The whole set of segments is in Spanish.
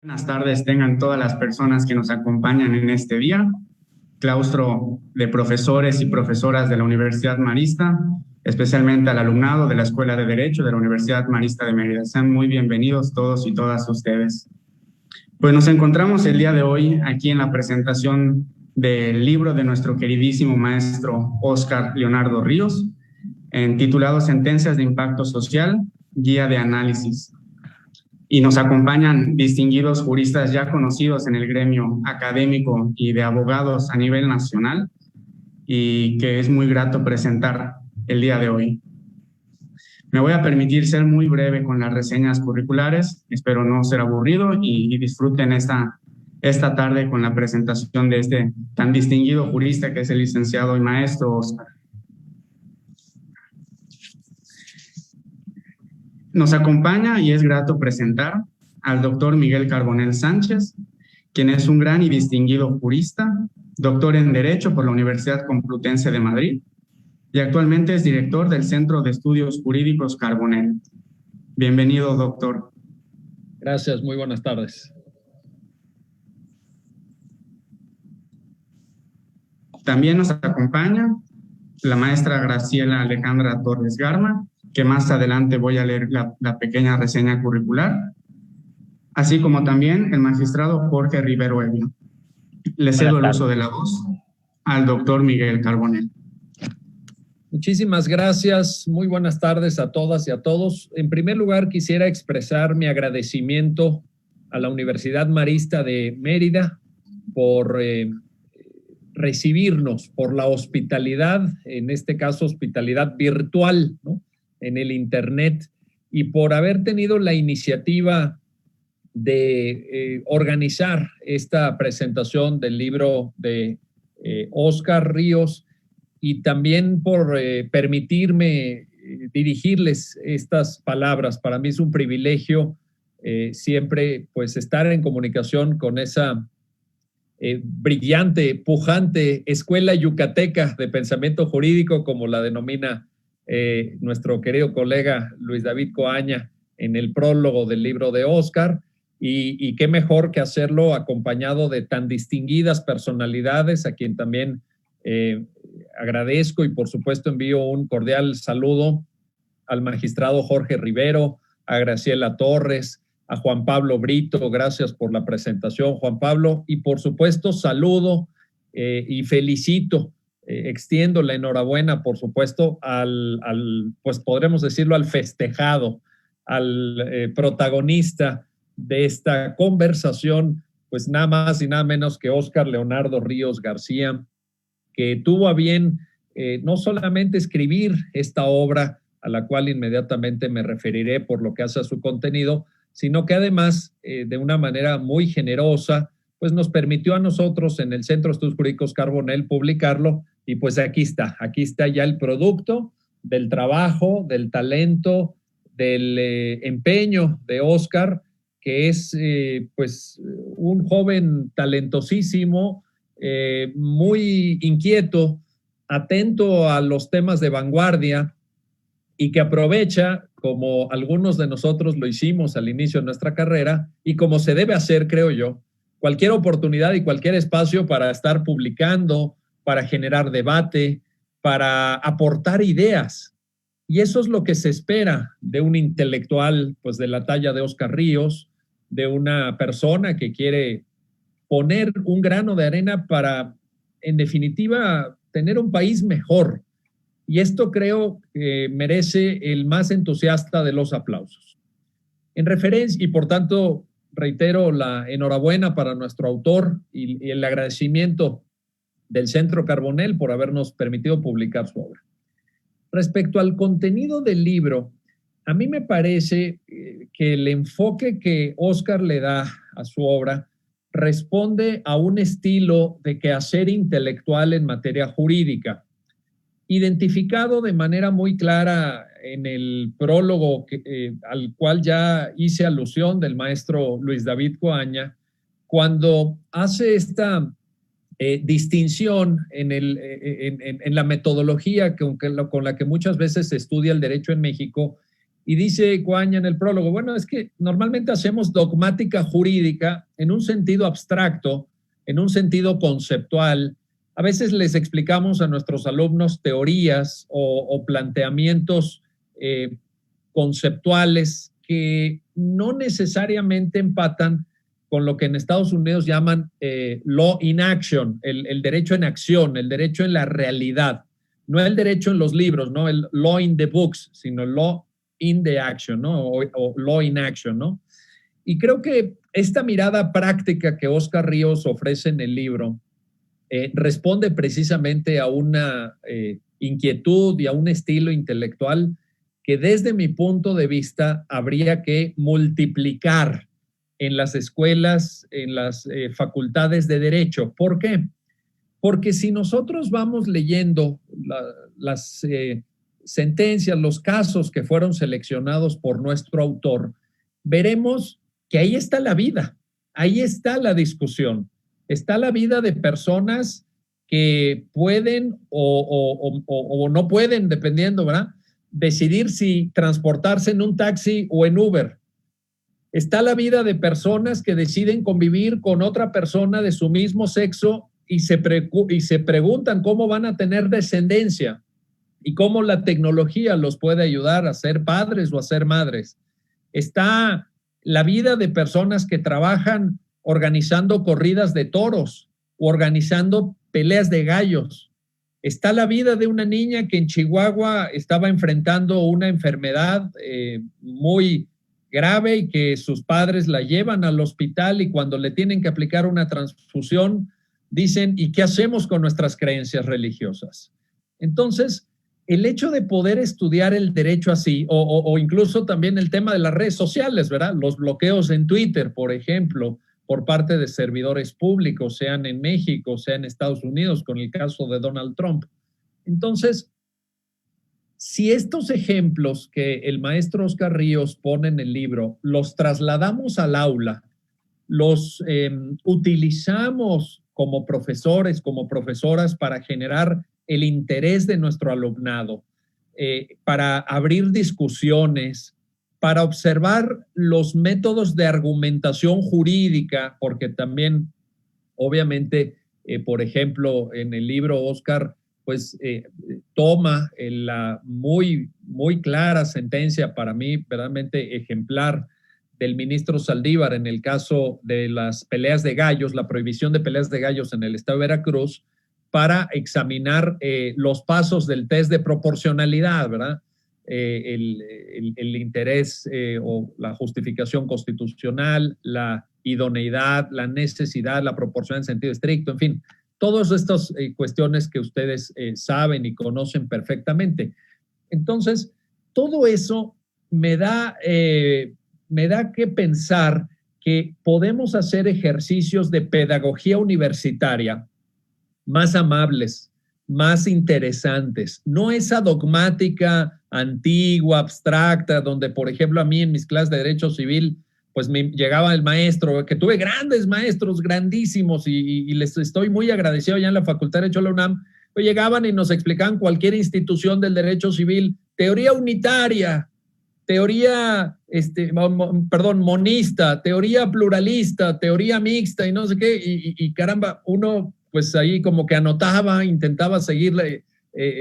Buenas tardes tengan todas las personas que nos acompañan en este día, claustro de profesores y profesoras de la Universidad Marista, especialmente al alumnado de la Escuela de Derecho de la Universidad Marista de Mérida. Sean muy bienvenidos todos y todas ustedes. Pues nos encontramos el día de hoy aquí en la presentación del libro de nuestro queridísimo maestro Óscar Leonardo Ríos, titulado Sentencias de Impacto Social, Guía de Análisis. Y nos acompañan distinguidos juristas ya conocidos en el gremio académico y de abogados a nivel nacional, y que es muy grato presentar el día de hoy. Me voy a permitir ser muy breve con las reseñas curriculares, espero no ser aburrido y disfruten esta tarde con la presentación de este tan distinguido jurista que es el licenciado y maestro Óscar. Nos acompaña y es grato presentar al doctor Miguel Carbonell Sánchez, quien es un gran y distinguido jurista, doctor en Derecho por la Universidad Complutense de Madrid y actualmente es director del Centro de Estudios Jurídicos Carbonell. Bienvenido, doctor. Gracias, muy buenas tardes. También nos acompaña la maestra Graciela Alejandra Torres Garma, que más adelante voy a leer la pequeña reseña curricular, así como también el magistrado Jorge Rivero Evia. Le cedo el uso de la voz al doctor Miguel Carbonell. Muchísimas gracias, muy buenas tardes a todas y a todos. En primer lugar, quisiera expresar mi agradecimiento a la Universidad Marista de Mérida por recibirnos, por la hospitalidad, en este caso hospitalidad virtual, ¿no?, en el Internet, y por haber tenido la iniciativa de organizar esta presentación del libro de Óscar Ríos, y también por permitirme dirigirles estas palabras. Para mí es un privilegio siempre pues estar en comunicación con esa brillante, pujante escuela yucateca de pensamiento jurídico, como la denomina nuestro querido colega Luis David Coaña en el prólogo del libro de Óscar, y qué mejor que hacerlo acompañado de tan distinguidas personalidades, a quien también agradezco, y por supuesto envío un cordial saludo al magistrado Jorge Rivero, a Graciela Torres, a Juan Pablo Brito. Gracias por la presentación, Juan Pablo, y por supuesto saludo y felicito, extiendo la enhorabuena, por supuesto, pues podremos decirlo, al festejado, al protagonista de esta conversación, pues nada más y nada menos que Óscar Leonardo Ríos García, que tuvo a bien no solamente escribir esta obra, a la cual inmediatamente me referiré por lo que hace a su contenido, sino que además, de una manera muy generosa, pues nos permitió a nosotros en el Centro de Estudios Jurídicos Carbonell publicarlo, y pues aquí está ya el producto del trabajo, del talento, del empeño de Óscar, que es pues un joven talentosísimo, muy inquieto, atento a los temas de vanguardia, y que aprovecha, como algunos de nosotros lo hicimos al inicio de nuestra carrera, y como se debe hacer, creo yo, cualquier oportunidad y cualquier espacio para estar publicando, para generar debate, para aportar ideas. Y eso es lo que se espera de un intelectual, pues de la talla de Óscar Ríos, de una persona que quiere poner un grano de arena para, en definitiva, tener un país mejor. Y esto creo que merece el más entusiasta de los aplausos. En referencia, y por tanto reitero la enhorabuena para nuestro autor y el agradecimiento del Centro Carbonell por habernos permitido publicar su obra. Respecto al contenido del libro, a mí me parece que el enfoque que Óscar le da a su obra responde a un estilo de quehacer intelectual en materia jurídica, identificado de manera muy clara en el prólogo al cual ya hice alusión del maestro Luis David Coaña, cuando hace esta distinción en la metodología con la que muchas veces se estudia el derecho en México, Y dice Coaña en el prólogo, bueno, es que normalmente hacemos dogmática jurídica en un sentido abstracto, en un sentido conceptual. A veces les explicamos a nuestros alumnos teorías o planteamientos conceptuales que no necesariamente empatan con lo que en Estados Unidos llaman law in action, el derecho en acción, el derecho en la realidad. No el derecho en los libros, no el law in the books, sino el law in the action, ¿no? O law in action, ¿no? Y creo que esta mirada práctica que Óscar Ríos ofrece en el libro responde precisamente a una inquietud y a un estilo intelectual que desde mi punto de vista habría que multiplicar en las escuelas, en las facultades de Derecho. ¿Por qué? Porque si nosotros vamos leyendo las sentencias, los casos que fueron seleccionados por nuestro autor, veremos que ahí está la vida, ahí está la discusión, está la vida de personas que pueden o no pueden, dependiendo, ¿verdad?, decidir si transportarse en un taxi o en Uber. Está la vida de personas que deciden convivir con otra persona de su mismo sexo y se preguntan cómo van a tener descendencia y cómo la tecnología los puede ayudar a ser padres o a ser madres. Está la vida de personas que trabajan organizando corridas de toros o organizando peleas de gallos. Está la vida de una niña que en Chihuahua estaba enfrentando una enfermedad muy grave y que sus padres la llevan al hospital y cuando le tienen que aplicar una transfusión dicen, ¿y qué hacemos con nuestras creencias religiosas? Entonces, el hecho de poder estudiar el derecho así, o incluso también el tema de las redes sociales, ¿verdad? Los bloqueos en Twitter, por ejemplo, por parte de servidores públicos, sean en México, sean en Estados Unidos, con el caso de Donald Trump. Entonces, si estos ejemplos que el maestro Óscar Ríos pone en el libro, los trasladamos al aula, los utilizamos como profesores, como profesoras para generar el interés de nuestro alumnado, para abrir discusiones, para observar los métodos de argumentación jurídica, porque también, obviamente, por ejemplo, en el libro Óscar, pues toma la muy clara sentencia, para mí verdaderamente ejemplar, del ministro Saldívar en el caso de las peleas de gallos, la prohibición de peleas de gallos en el estado de Veracruz, para examinar los pasos del test de proporcionalidad, ¿verdad? El interés o la justificación constitucional, la idoneidad, la necesidad, la proporción en sentido estricto, en fin, todas estas cuestiones que ustedes saben y conocen perfectamente. Entonces, todo eso me da que pensar que podemos hacer ejercicios de pedagogía universitaria más amables, más interesantes, no esa dogmática antigua, abstracta, donde, por ejemplo, a mí en mis clases de Derecho Civil, pues me llegaba el maestro, que tuve grandes maestros, grandísimos, y les estoy muy agradecido ya en la Facultad de Derecho de la UNAM, pues llegaban y nos explicaban cualquier institución del derecho civil, teoría unitaria, teoría, monista, teoría pluralista, teoría mixta y no sé qué, y caramba, uno pues ahí como que anotaba, intentaba seguirle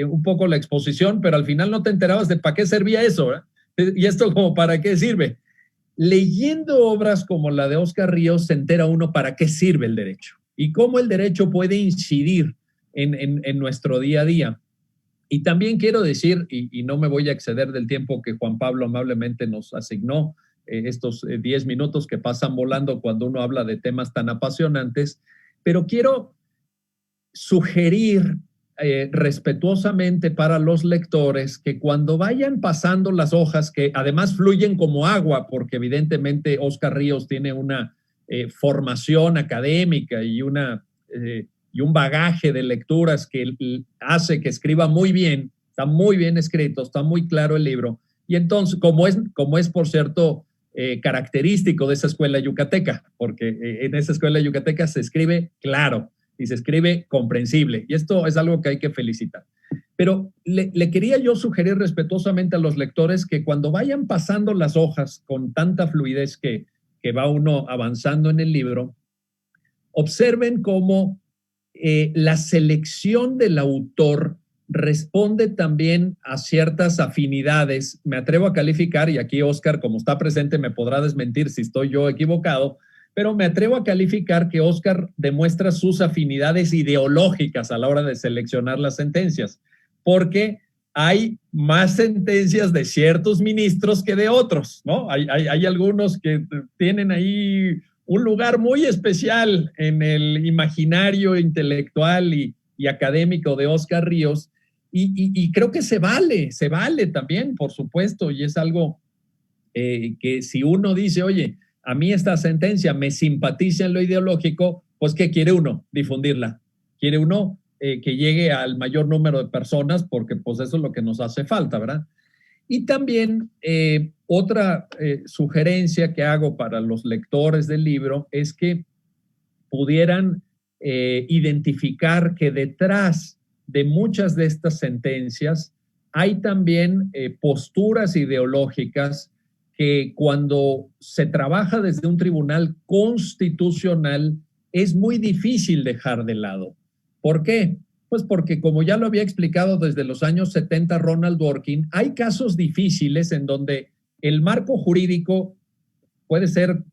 un poco la exposición, pero al final no te enterabas de para qué servía eso, ¿eh? Y esto como para qué sirve. Leyendo obras como la de Óscar Ríos se entera uno para qué sirve el derecho y cómo el derecho puede incidir en nuestro día a día. Y también quiero decir, y no me voy a exceder del tiempo que Juan Pablo amablemente nos asignó, estos 10 minutos que pasan volando cuando uno habla de temas tan apasionantes, pero quiero sugerir respetuosamente para los lectores que cuando vayan pasando las hojas, que además fluyen como agua, porque evidentemente Óscar Ríos tiene una formación académica y un bagaje de lecturas que hace que escriba muy bien, está muy bien escrito, está muy claro el libro. Y entonces, como es por cierto, característico de esa escuela yucateca, porque en esa escuela yucateca se escribe claro y se escribe comprensible. Y esto es algo que hay que felicitar. Pero le quería yo sugerir respetuosamente a los lectores que cuando vayan pasando las hojas con tanta fluidez que va uno avanzando en el libro, observen cómo la selección del autor responde también a ciertas afinidades. Me atrevo a calificar, y aquí Óscar, como está presente, me podrá desmentir si estoy yo equivocado, pero me atrevo a calificar que Óscar demuestra sus afinidades ideológicas a la hora de seleccionar las sentencias, porque hay más sentencias de ciertos ministros que de otros, ¿no? Hay algunos que tienen ahí un lugar muy especial en el imaginario intelectual y académico de Óscar Ríos, y creo que se vale también, por supuesto, y es algo que si uno dice, oye, a mí esta sentencia me simpatiza en lo ideológico, pues ¿qué quiere uno? Difundirla. Quiere uno que llegue al mayor número de personas, porque pues eso es lo que nos hace falta, ¿verdad? Y también otra sugerencia que hago para los lectores del libro es que pudieran identificar que detrás de muchas de estas sentencias hay también posturas ideológicas que cuando se trabaja desde un tribunal constitucional es muy difícil dejar de lado. ¿Por qué? Pues porque, como ya lo había explicado desde los años 70 Ronald Dworkin, hay casos difíciles en donde el marco jurídico puede ser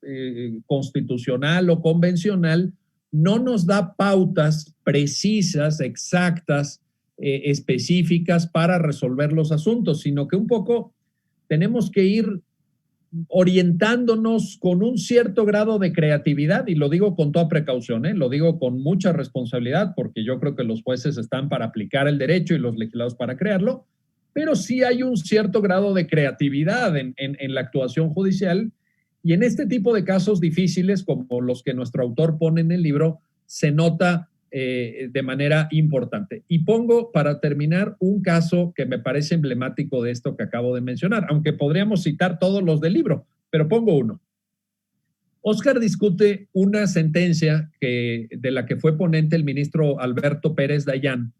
constitucional o convencional, no nos da pautas precisas, exactas, específicas para resolver los asuntos, sino que un poco tenemos que ir orientándonos con un cierto grado de creatividad, y lo digo con toda precaución, lo digo con mucha responsabilidad, porque yo creo que los jueces están para aplicar el derecho y los legisladores para crearlo, pero sí hay un cierto grado de creatividad en la actuación judicial, y en este tipo de casos difíciles, como los que nuestro autor pone en el libro, se nota de manera importante. Y pongo para terminar un caso que me parece emblemático de esto que acabo de mencionar, aunque podríamos citar todos los del libro, pero pongo uno. Óscar discute una sentencia de la que fue ponente el ministro Alberto Pérez Dayán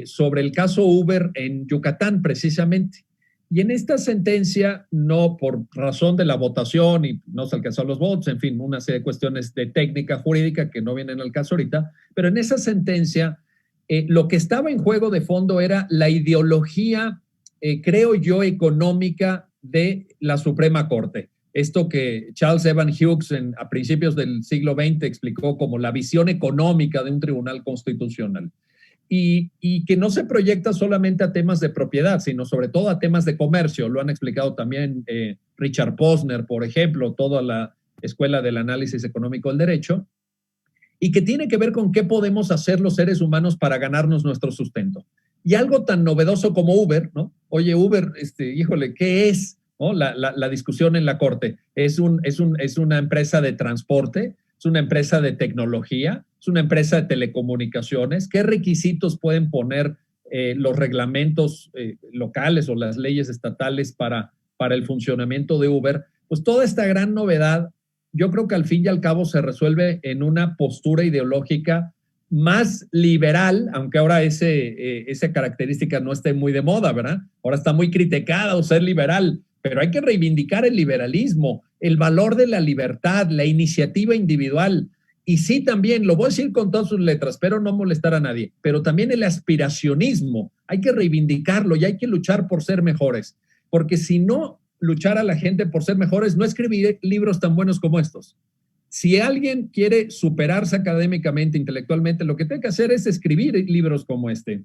sobre el caso Uber en Yucatán, precisamente. Y en esta sentencia, no por razón de la votación y no se alcanzaron los votos, en fin, una serie de cuestiones de técnica jurídica que no vienen al caso ahorita, pero en esa sentencia lo que estaba en juego de fondo era la ideología, creo yo, económica de la Suprema Corte. Esto que Charles Evan Hughes a principios del siglo XX explicó como la visión económica de un tribunal constitucional. Y que no se proyecta solamente a temas de propiedad, sino sobre todo a temas de comercio. Lo han explicado también Richard Posner, por ejemplo, toda la Escuela del Análisis Económico del Derecho, y que tiene que ver con qué podemos hacer los seres humanos para ganarnos nuestro sustento. Y algo tan novedoso como Uber, ¿no? Oye, Uber, híjole, ¿qué es? ¿No? La discusión en la Corte. ¿Es una empresa de transporte? ¿Es una empresa de tecnología? ¿Es una empresa de telecomunicaciones? ¿Qué requisitos pueden poner los reglamentos locales o las leyes estatales para el funcionamiento de Uber? Pues toda esta gran novedad, yo creo que al fin y al cabo se resuelve en una postura ideológica más liberal, aunque ahora esa característica no esté muy de moda, ¿verdad? Ahora está muy criticada o ser liberal, pero hay que reivindicar el liberalismo, el valor de la libertad, la iniciativa individual. Y sí, también, lo voy a decir con todas sus letras, pero no molestar a nadie, pero también el aspiracionismo, hay que reivindicarlo y hay que luchar por ser mejores, porque si no luchar a la gente por ser mejores, no escribiré libros tan buenos como estos. Si alguien quiere superarse académicamente, intelectualmente, lo que tiene que hacer es escribir libros como este.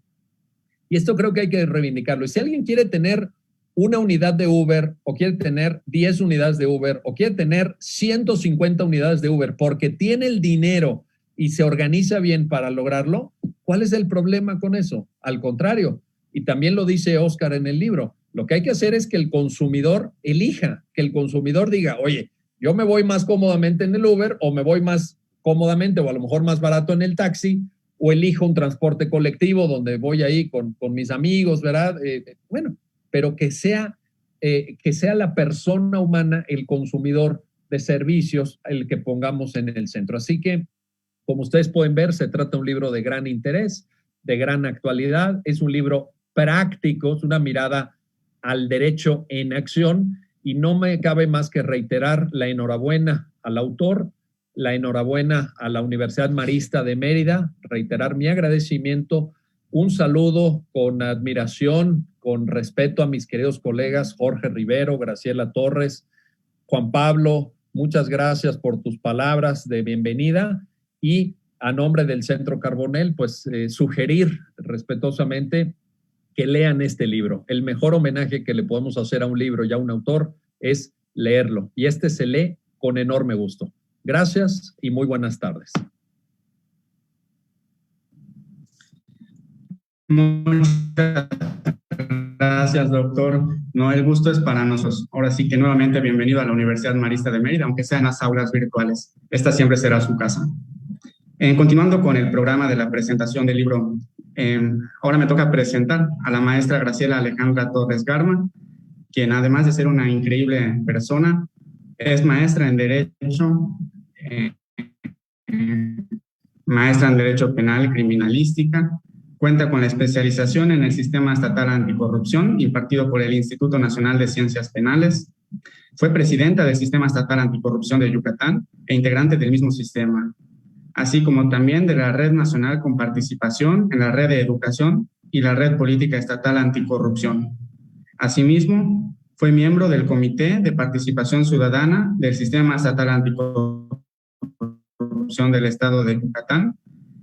Y esto creo que hay que reivindicarlo. Y si alguien quiere tener una unidad de Uber, o quiere tener 10 unidades de Uber, o quiere tener 150 unidades de Uber, porque tiene el dinero y se organiza bien para lograrlo, ¿cuál es el problema con eso? Al contrario, y también lo dice Óscar en el libro, lo que hay que hacer es que el consumidor elija, que el consumidor diga, oye, yo me voy más cómodamente en el Uber, o me voy más cómodamente, o a lo mejor más barato en el taxi, o elijo un transporte colectivo donde voy ahí con mis amigos, ¿verdad? Bueno, pero que sea la persona humana, el consumidor de servicios, el que pongamos en el centro. Así que, como ustedes pueden ver, se trata de un libro de gran interés, de gran actualidad. Es un libro prácticos, una mirada al derecho en acción, y no me cabe más que reiterar la enhorabuena al autor, la enhorabuena a la Universidad Marista de Mérida, reiterar mi agradecimiento, un saludo con admiración, con respeto a mis queridos colegas Jorge Rivero, Graciela Torres, Juan Pablo, muchas gracias por tus palabras de bienvenida, y a nombre del Centro Carbonell, pues sugerir respetuosamente que lean este libro. El mejor homenaje que le podemos hacer a un libro y a un autor es leerlo, y este se lee con enorme gusto. Gracias y muy buenas tardes. Muchas gracias, doctor. No, el gusto es para nosotros. Ahora sí que nuevamente bienvenido a la Universidad Marista de Mérida, aunque sea en las aulas virtuales. Esta siempre será su casa. Continuando con el programa de la presentación del libro, ahora me toca presentar a la maestra Graciela Alejandra Torres Garma, quien además de ser una increíble persona, es maestra en Derecho, maestra en Derecho Penal y Criminalística, cuenta con la especialización en el Sistema Estatal Anticorrupción impartido por el Instituto Nacional de Ciencias Penales, fue presidenta del Sistema Estatal Anticorrupción de Yucatán e integrante del mismo sistema, así como también de la Red Nacional con participación en la Red de Educación y la Red Política Estatal Anticorrupción. Asimismo, fue miembro del Comité de Participación Ciudadana del Sistema Estatal Anticorrupción del Estado de Yucatán,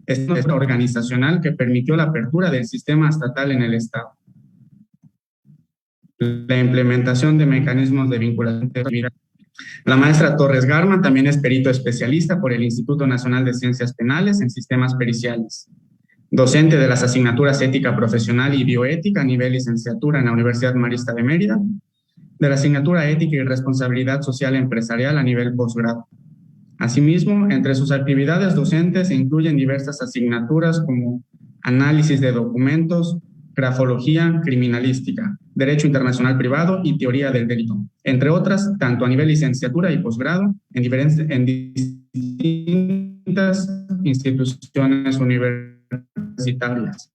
estructura organizacional que permitió la apertura del sistema estatal en el Estado. La implementación de mecanismos de vinculación. La maestra Torres Garma también es perito especialista por el Instituto Nacional de Ciencias Penales en Sistemas Periciales, docente de las asignaturas Ética Profesional y Bioética a nivel licenciatura en la Universidad Marista de Mérida, de la asignatura Ética y Responsabilidad Social Empresarial a nivel posgrado. Asimismo, entre sus actividades docentes se incluyen diversas asignaturas como análisis de documentos, grafología criminalística, derecho internacional privado y teoría del delito, entre otras, tanto a nivel licenciatura y posgrado en distintas instituciones universitarias.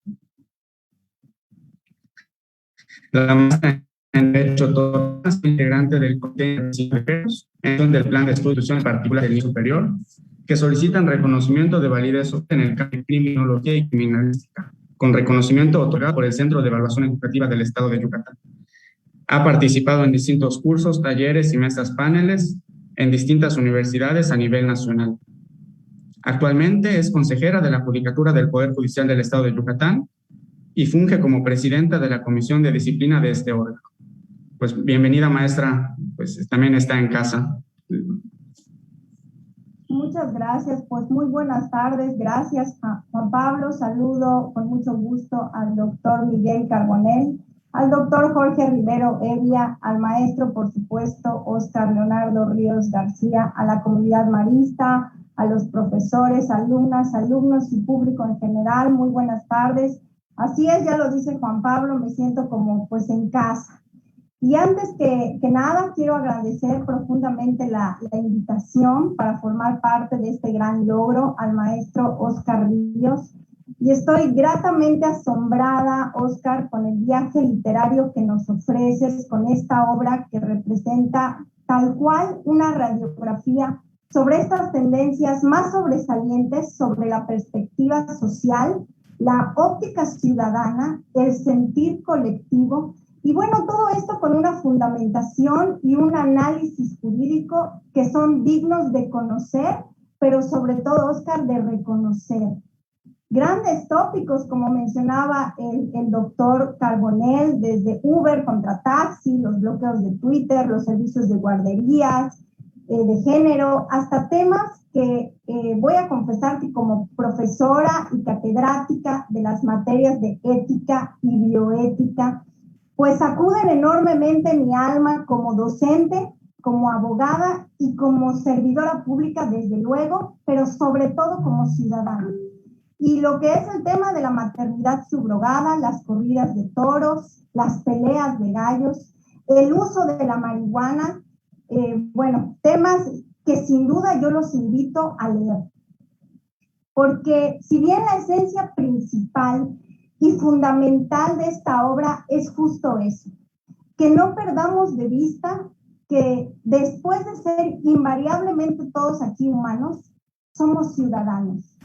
La maestra en Derecho Torres, integrante del Comité del Plan de Estudios en particular del nivel superior, que solicitan reconocimiento de validez en el campo de criminología y criminalística, con reconocimiento otorgado por el Centro de Evaluación Educativa del Estado de Yucatán. Ha participado en distintos cursos, talleres y mesas paneles en distintas universidades a nivel nacional. Actualmente es consejera de la Judicatura del Poder Judicial del Estado de Yucatán y funge como presidenta de la Comisión de Disciplina de este órgano. Pues bienvenida, maestra, pues también está en casa. Muchas gracias, pues muy buenas tardes, gracias a Juan Pablo, saludo con mucho gusto al doctor Miguel Carbonell, al doctor Jorge Rivero Evia, al maestro, por supuesto, Óscar Leonardo Ríos García, a la comunidad marista, a los profesores, alumnas, alumnos y público en general, muy buenas tardes. Así es, ya lo dice Juan Pablo, me siento como pues en casa. Y antes que nada, quiero agradecer profundamente la invitación para formar parte de este gran logro al maestro Óscar Ríos. Y estoy gratamente asombrada, Óscar, con el viaje literario que nos ofreces con esta obra que representa tal cual una radiografía sobre estas tendencias más sobresalientes sobre la perspectiva social, la óptica ciudadana, el sentir colectivo. Y bueno, todo esto con una fundamentación y un análisis jurídico que son dignos de conocer, pero sobre todo, Óscar, de reconocer. Grandes tópicos, como mencionaba el doctor Carbonell, desde Uber contra taxi, los bloqueos de Twitter, los servicios de guarderías, de género, hasta temas que voy a confesar que como profesora y catedrática de las materias de ética y bioética, pues sacuden enormemente mi alma como docente, como abogada y como servidora pública, desde luego, pero sobre todo como ciudadana. Y lo que es el tema de la maternidad subrogada, las corridas de toros, las peleas de gallos, el uso de la marihuana, bueno, temas que sin duda yo los invito a leer. Porque si bien la esencia principal y fundamental de esta obra es justo eso, que no perdamos de vista que después de ser invariablemente todos aquí humanos, somos ciudadanos.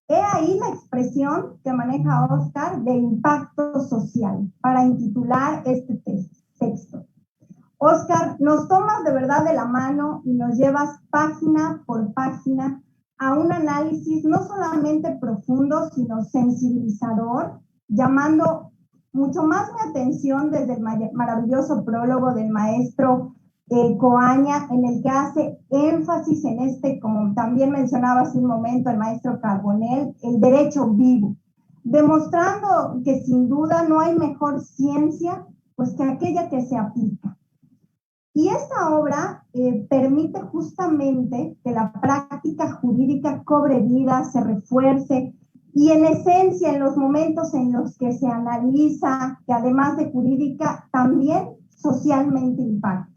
He ahí la expresión que maneja Óscar de impacto social para intitular este texto. Óscar, nos tomas de verdad de la mano y nos llevas página por página a un análisis no solamente profundo, sino sensibilizador, llamando mucho más mi atención desde el maravilloso prólogo del maestro Coaña, en el que hace énfasis en este, como también mencionaba hace un momento el maestro Carbonell, el derecho vivo, demostrando que sin duda no hay mejor ciencia pues que aquella que se aplica. Y esta obra permite justamente que la práctica jurídica cobre vida, se refuerce y en esencia en los momentos en los que se analiza, que además de jurídica, también socialmente impacta.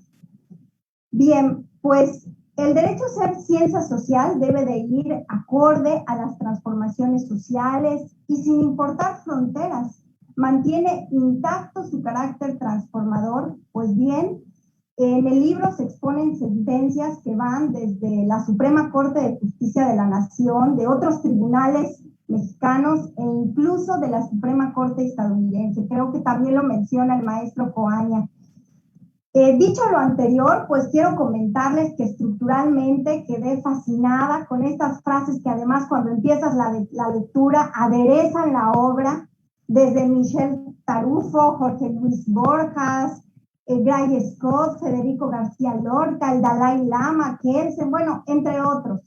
Bien, pues el derecho a ser ciencia social debe de ir acorde a las transformaciones sociales y sin importar fronteras, mantiene intacto su carácter transformador, pues bien, en el libro se exponen sentencias que van desde la Suprema Corte de Justicia de la Nación, de otros tribunales mexicanos e incluso de la Suprema Corte estadounidense. Creo que también lo menciona el maestro Coaña. Dicho lo anterior, pues quiero comentarles que estructuralmente quedé fascinada con estas frases que además cuando empiezas la lectura aderezan la obra, desde Michel Tarufo, Jorge Luis Borjas, Gray Scott, Federico García Lorca, el Dalai Lama, Kelsen, bueno, entre otros.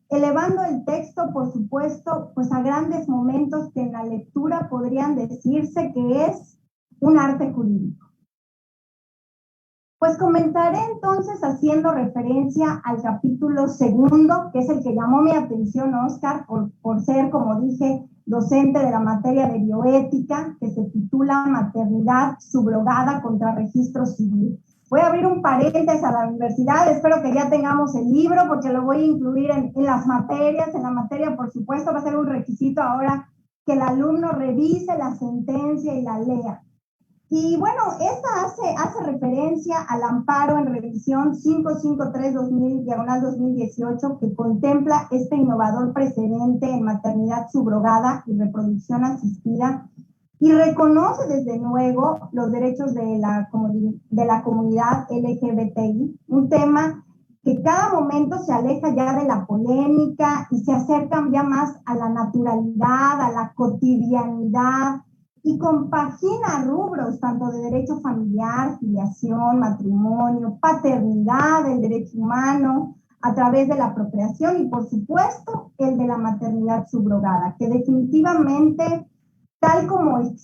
Elevando el texto, por supuesto, pues a grandes momentos que en la lectura podrían decirse que es un arte jurídico. Pues comenzaré entonces haciendo referencia al capítulo segundo, que es el que llamó mi atención, Óscar, por ser, como dije, docente de la materia de bioética, que se titula Maternidad subrogada contra registro civil. Voy a abrir un paréntesis a la universidad, espero que ya tengamos el libro, porque lo voy a incluir en las materias. En la materia, por supuesto, va a ser un requisito ahora que el alumno revise la sentencia y la lea. Y bueno, esta hace referencia al amparo en revisión 553/2018 que contempla este innovador precedente en maternidad subrogada y reproducción asistida y reconoce desde luego los derechos de la comunidad LGBTI, un tema que cada momento se aleja ya de la polémica y se acercan ya más a la naturalidad, a la cotidianidad, y compagina rubros tanto de derecho familiar, filiación, matrimonio, paternidad, el derecho humano, a través de la procreación y, por supuesto, el de la maternidad subrogada, que definitivamente, tal como el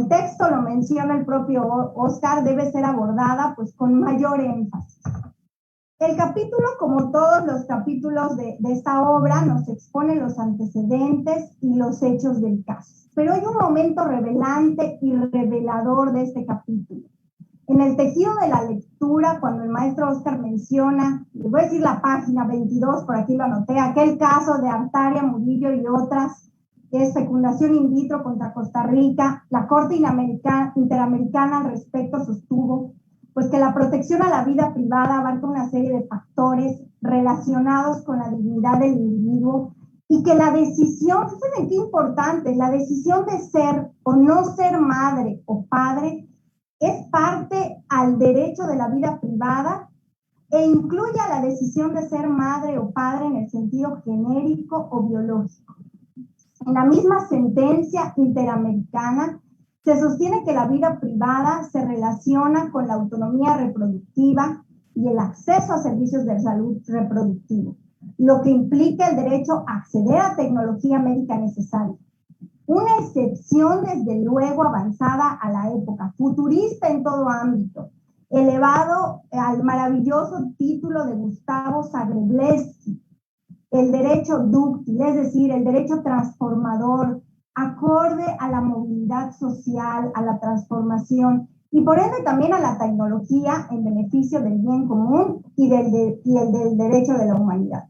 texto lo menciona el propio Óscar, debe ser abordada pues con mayor énfasis. El capítulo, como todos los capítulos de esta obra, nos expone los antecedentes y los hechos del caso. Pero hay un momento revelante y revelador de este capítulo. En el tejido de la lectura, cuando el maestro Óscar menciona, les voy a decir la página 22, por aquí lo anoté, aquel caso de Artaria Murillo y otras, que es fecundación in vitro contra Costa Rica, la Corte Interamericana al respecto sostuvo pues que la protección a la vida privada abarca una serie de factores relacionados con la dignidad del individuo y que la decisión, fíjense qué importante, la decisión de ser o no ser madre o padre es parte al derecho de la vida privada e incluye a la decisión de ser madre o padre en el sentido genérico o biológico. En la misma sentencia interamericana se sostiene que la vida privada se relaciona con la autonomía reproductiva y el acceso a servicios de salud reproductivo, lo que implica el derecho a acceder a tecnología médica necesaria. Una excepción, desde luego, avanzada a la época, futurista en todo ámbito, elevado al maravilloso título de Gustavo Zagrebelsky, el derecho dúctil, es decir, el derecho transformador, acorde a la movilidad social, a la transformación y por ende también a la tecnología en beneficio del bien común y el del derecho de la humanidad.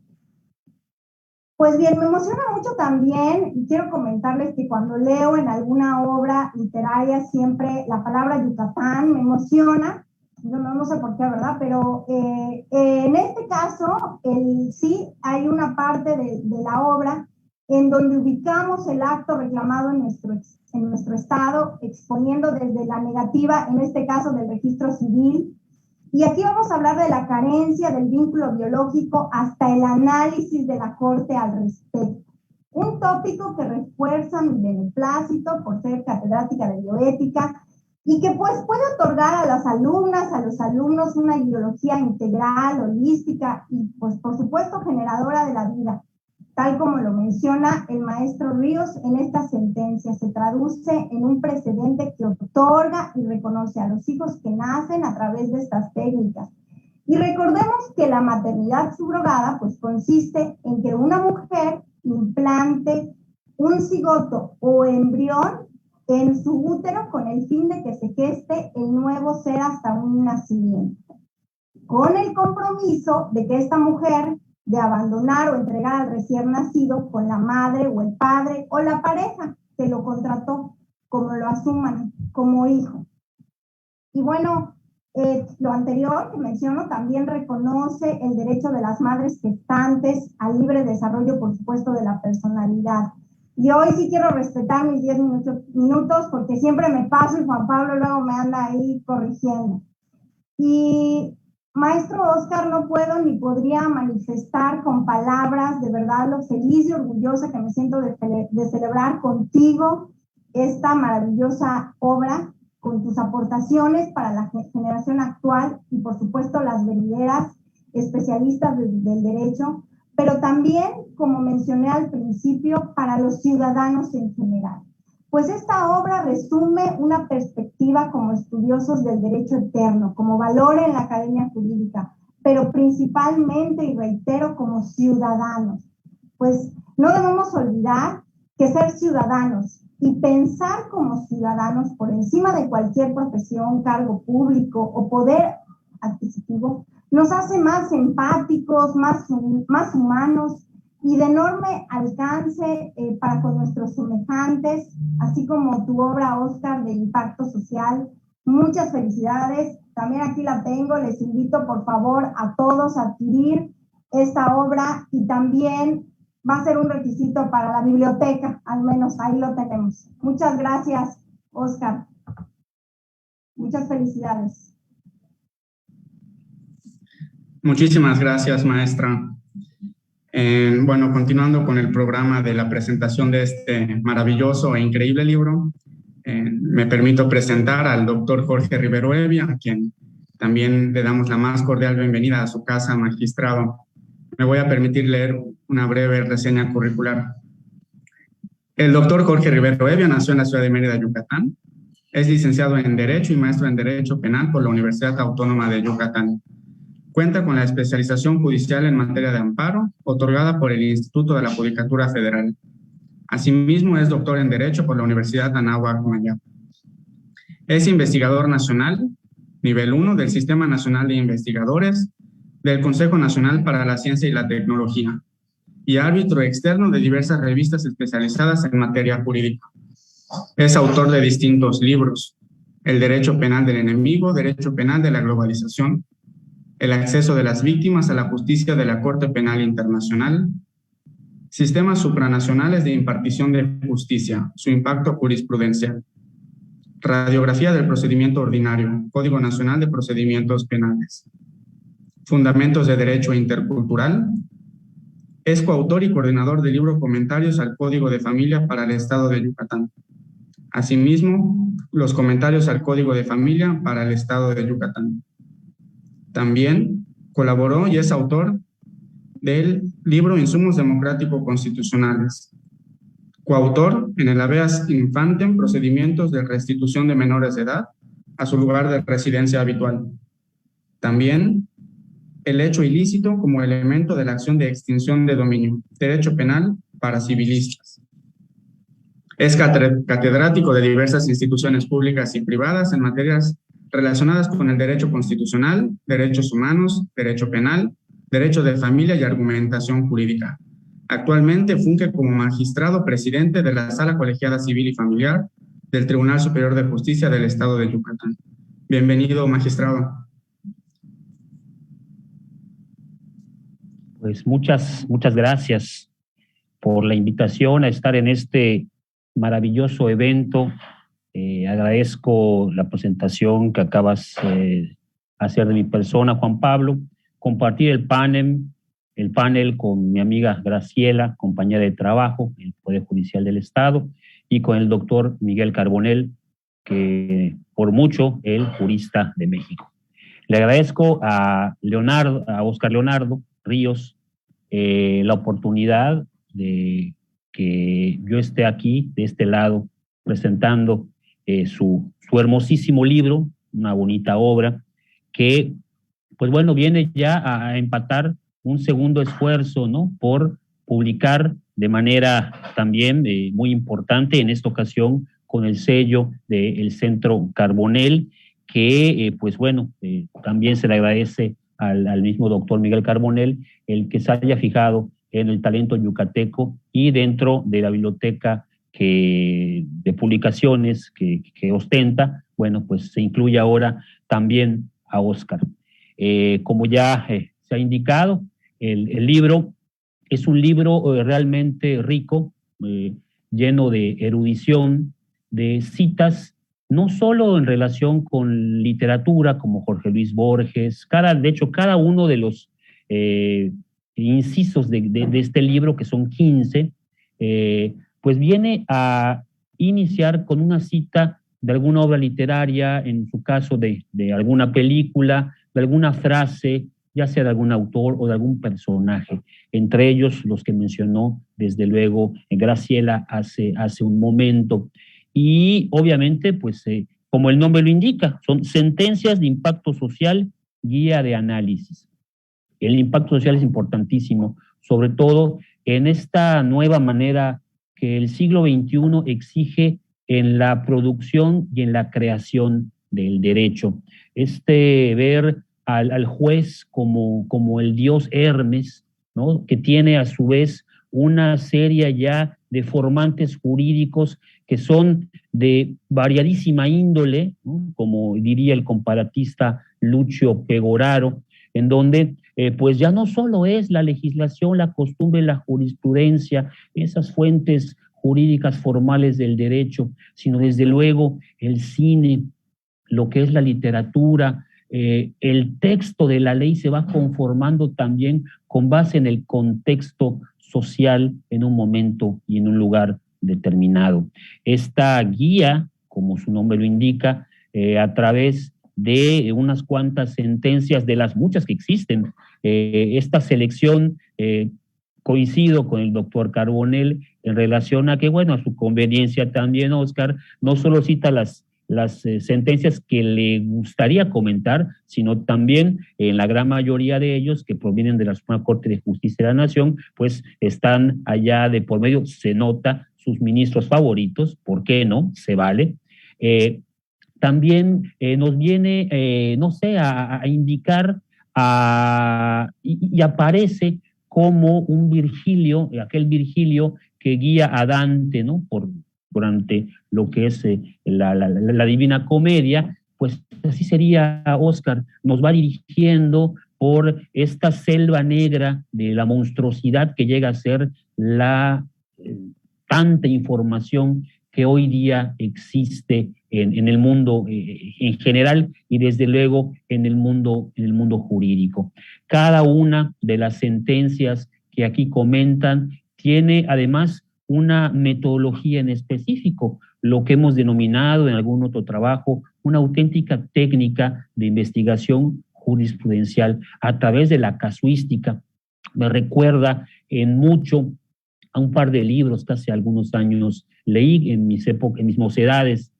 Pues bien, me emociona mucho también, y quiero comentarles que cuando leo en alguna obra literaria siempre la palabra Yucatán me emociona, no sé por qué, ¿verdad? Pero en este caso, sí hay una parte de la obra en donde ubicamos el acto reclamado en nuestro estado, exponiendo desde la negativa, en este caso del registro civil. Y aquí vamos a hablar de la carencia del vínculo biológico hasta el análisis de la Corte al respecto. Un tópico que refuerza mi beneplácito por ser catedrática de bioética y que pues puede otorgar a las alumnas, a los alumnos una ideología integral, holística y pues por supuesto generadora de la vida. Tal como lo menciona el maestro Ríos en esta sentencia, se traduce en un precedente que otorga y reconoce a los hijos que nacen a través de estas técnicas. Y recordemos que la maternidad subrogada pues consiste en que una mujer implante un cigoto o embrión en su útero con el fin de que se geste el nuevo ser hasta un nacimiento, con el compromiso de que esta mujer de abandonar o entregar al recién nacido con la madre o el padre o la pareja que lo contrató, como lo asuman como hijo. Y bueno, lo anterior que menciono también reconoce el derecho de las madres gestantes al libre desarrollo, por supuesto, de la personalidad. Y hoy sí quiero respetar mis 10 minutos porque siempre me paso y Juan Pablo luego me anda ahí corrigiendo. Y maestro Óscar, no puedo ni podría manifestar con palabras de verdad lo feliz y orgullosa que me siento de celebrar contigo esta maravillosa obra, con tus aportaciones para la generación actual y por supuesto las venideras especialistas del derecho, pero también, como mencioné al principio, para los ciudadanos en general. Pues esta obra resume una perspectiva como estudiosos del derecho eterno, como valor en la academia jurídica, pero principalmente, y reitero, como ciudadanos. Pues no debemos olvidar que ser ciudadanos y pensar como ciudadanos por encima de cualquier profesión, cargo público o poder adquisitivo nos hace más empáticos, más humanos, y de enorme alcance para con nuestros semejantes, así como tu obra, Óscar, de impacto social. Muchas felicidades. También aquí la tengo. Les invito, por favor, a todos a adquirir esta obra y también va a ser un requisito para la biblioteca. Al menos ahí lo tenemos. Muchas gracias, Óscar. Muchas felicidades. Muchísimas gracias, maestra. Bueno, continuando con el programa de la presentación de este maravilloso e increíble libro, me permito presentar al doctor Jorge Rivero Evia, a quien también le damos la más cordial bienvenida a su casa, magistrado. Me voy a permitir leer una breve reseña curricular. El doctor Jorge Rivero Evia nació en la ciudad de Mérida, Yucatán. Es licenciado en Derecho y maestro en Derecho Penal por la Universidad Autónoma de Yucatán. Cuenta con la especialización judicial en materia de amparo, otorgada por el Instituto de la Judicatura Federal. Asimismo, es doctor en Derecho por la Universidad Anáhuac Maya. Es investigador nacional, nivel 1 del Sistema Nacional de Investigadores, del Consejo Nacional para la Ciencia y la Tecnología, y árbitro externo de diversas revistas especializadas en materia jurídica. Es autor de distintos libros: El Derecho Penal del Enemigo, Derecho Penal de la Globalización, El acceso de las víctimas a la justicia de la Corte Penal Internacional, Sistemas supranacionales de impartición de justicia, su impacto jurisprudencial, Radiografía del procedimiento ordinario, Código Nacional de Procedimientos Penales, Fundamentos de Derecho Intercultural. Es coautor y coordinador del libro Comentarios al Código de Familia para el Estado de Yucatán. Asimismo, los comentarios al Código de Familia para el Estado de Yucatán. También colaboró y es autor del libro Insumos Democrático-Constitucionales. Coautor en el habeas infantem, procedimientos de restitución de menores de edad a su lugar de residencia habitual. También el hecho ilícito como elemento de la acción de extinción de dominio, derecho penal para civilistas. Es catedrático de diversas instituciones públicas y privadas en materias relacionadas con el derecho constitucional, derechos humanos, derecho penal, derecho de familia y argumentación jurídica. Actualmente funge como magistrado presidente de la Sala Colegiada Civil y Familiar del Tribunal Superior de Justicia del Estado de Yucatán. Bienvenido, magistrado. Pues muchas gracias por la invitación a estar en este maravilloso evento. Agradezco la presentación que acabas de hacer de mi persona, Juan Pablo, compartir el panel con mi amiga Graciela, compañera de trabajo en el Poder Judicial del Estado, y con el doctor Miguel Carbonell, que por mucho el jurista de México. Le agradezco a Óscar Leonardo Ríos, la oportunidad de que yo esté aquí, de este lado, presentando su hermosísimo libro, una bonita obra, que, pues bueno, viene ya a empatar un segundo esfuerzo, ¿no?, por publicar de manera también muy importante, en esta ocasión con el sello del Centro Carbonell, que, pues bueno, también se le agradece al mismo doctor Miguel Carbonell el que se haya fijado en el talento yucateco, y dentro de la biblioteca de publicaciones que ostenta, bueno, pues se incluye ahora también a Óscar. Como ya se ha indicado, el libro es un libro realmente rico, lleno de erudición, de citas, no solo en relación con literatura como Jorge Luis Borges. De hecho, cada uno de los incisos de este libro, que son 15, pues viene a iniciar con una cita de alguna obra literaria, en su caso de alguna película, de alguna frase, ya sea de algún autor o de algún personaje, entre ellos los que mencionó desde luego Graciela hace un momento. Y obviamente, pues como el nombre lo indica, son sentencias de impacto social, guía de análisis. El impacto social es importantísimo, sobre todo en esta nueva manera que el siglo XXI exige en la producción y en la creación del derecho. Ver al juez como el dios Hermes, ¿no?, que tiene a su vez una serie ya de formantes jurídicos que son de variadísima índole, ¿no?, como diría el comparatista Lucio Pegoraro, en donde pues ya no solo es la legislación, la costumbre, la jurisprudencia, esas fuentes jurídicas formales del derecho, sino desde luego el cine, lo que es la literatura. El texto de la ley se va conformando también con base en el contexto social en un momento y en un lugar determinado. Esta guía, como su nombre lo indica, a través de unas cuantas sentencias de las muchas que existen, esta selección, coincido con el doctor Carbonell en relación a que, bueno, a su conveniencia también, Óscar, no solo cita las sentencias que le gustaría comentar, sino también en la gran mayoría de ellos que provienen de la Suprema Corte de Justicia de la Nación, pues están allá de por medio, se nota sus ministros favoritos, ¿por qué no? Se vale. También nos viene, no sé, a indicar y aparece como un Virgilio, aquel Virgilio que guía a Dante, ¿no?, durante lo que es la Divina Comedia. Pues así sería, Óscar, nos va dirigiendo por esta selva negra de la monstruosidad que llega a ser la tanta información que hoy día existe en el mundo en general, y desde luego en el mundo jurídico. Cada una de las sentencias que aquí comentan tiene además una metodología en específico, lo que hemos denominado en algún otro trabajo una auténtica técnica de investigación jurisprudencial a través de la casuística. Me recuerda en mucho a un par de libros que hace algunos años leí en mis mocedades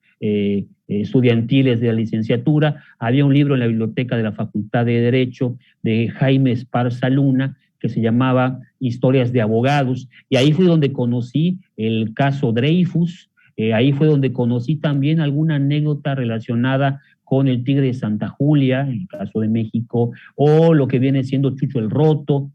estudiantiles de la licenciatura. Había un libro en la biblioteca de la Facultad de Derecho de Jaime Esparza Luna que se llamaba Historias de Abogados, y ahí fue donde conocí el caso Dreyfus, ahí fue donde conocí también alguna anécdota relacionada con el Tigre de Santa Julia, en el caso de México, o lo que viene siendo Chucho el Roto,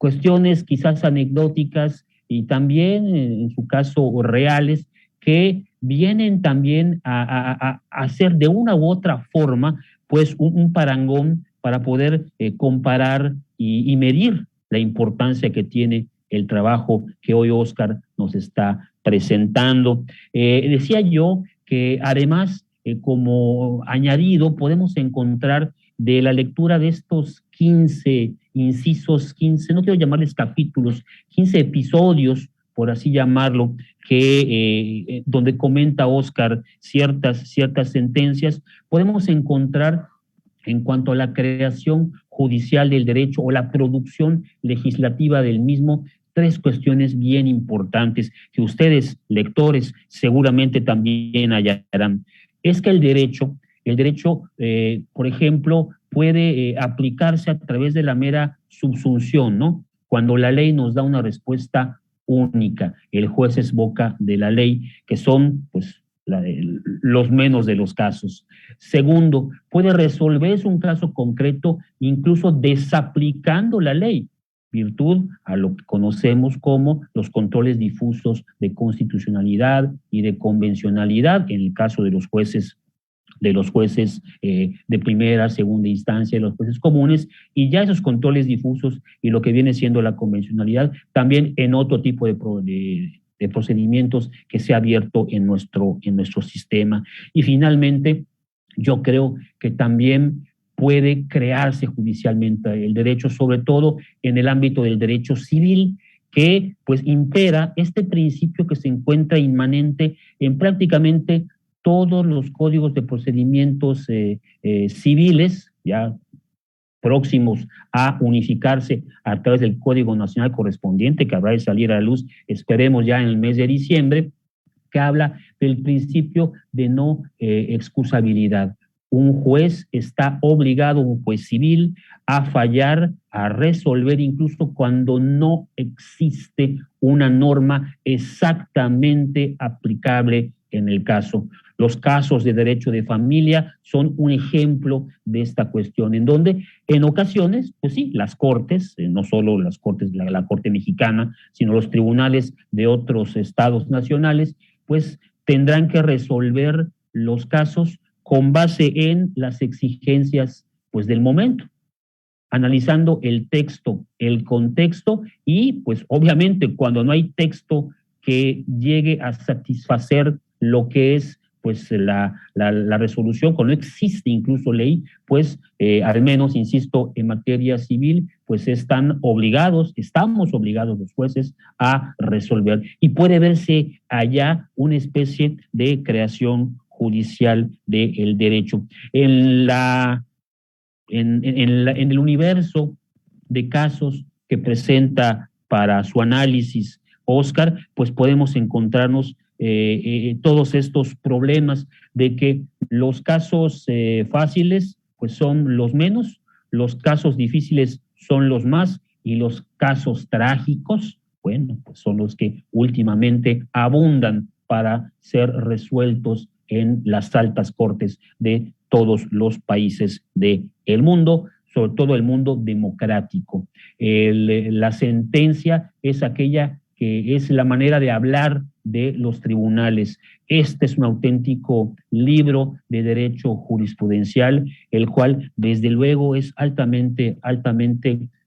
cuestiones quizás anecdóticas y también, en su caso, reales, que vienen también a hacer de una u otra forma pues un parangón para poder comparar y medir la importancia que tiene el trabajo que hoy Óscar nos está presentando. Decía yo que además, como añadido, podemos encontrar de la lectura de estos 15 incisos, 15, no quiero llamarles capítulos, 15 episodios, por así llamarlo, que donde comenta Óscar ciertas sentencias, podemos encontrar en cuanto a la creación judicial del derecho o la producción legislativa del mismo, tres cuestiones bien importantes que ustedes, lectores, seguramente también hallarán. Es que el derecho, por ejemplo, puede aplicarse a través de la mera subsunción, ¿no? Cuando la ley nos da una respuesta única, el juez es boca de la ley, que son, pues, los menos de los casos. Segundo, puede resolverse un caso concreto incluso desaplicando la ley, virtud a lo que conocemos como los controles difusos de constitucionalidad y de convencionalidad en el caso de los jueces de primera, segunda instancia, de los jueces comunes, y ya esos controles difusos y lo que viene siendo la convencionalidad también en otro tipo de procedimientos que se ha abierto en nuestro sistema. Y finalmente, yo creo que también puede crearse judicialmente el derecho, sobre todo en el ámbito del derecho civil, que pues impera este principio que se encuentra inmanente en prácticamente todos los códigos de procedimientos civiles, ya próximos a unificarse a través del Código Nacional correspondiente, que habrá de salir a la luz, esperemos ya en el mes de diciembre, que habla del principio de no excusabilidad. Un juez está obligado, un juez civil, a fallar, a resolver, incluso cuando no existe una norma exactamente aplicable en el caso. Los casos de derecho de familia son un ejemplo de esta cuestión, en donde en ocasiones, pues sí, las cortes, no solo las cortes, la Corte Mexicana, sino los tribunales de otros estados nacionales, pues tendrán que resolver los casos con base en las exigencias pues del momento, analizando el texto, el contexto y pues obviamente cuando no hay texto que llegue a satisfacer lo que es pues la resolución, cuando no existe incluso ley, pues al menos, insisto, en materia civil, pues estamos obligados los jueces a resolver. Y puede verse allá una especie de creación judicial del derecho. En el universo de casos que presenta para su análisis Óscar, pues podemos encontrarnos todos estos problemas de que los casos fáciles pues son los menos, los casos difíciles son los más y los casos trágicos, bueno, pues son los que últimamente abundan para ser resueltos en las altas cortes de todos los países del mundo, sobre todo el mundo democrático. La sentencia es aquella que es la manera de hablar de los tribunales. Este es un auténtico libro de derecho jurisprudencial, el cual desde luego es altamente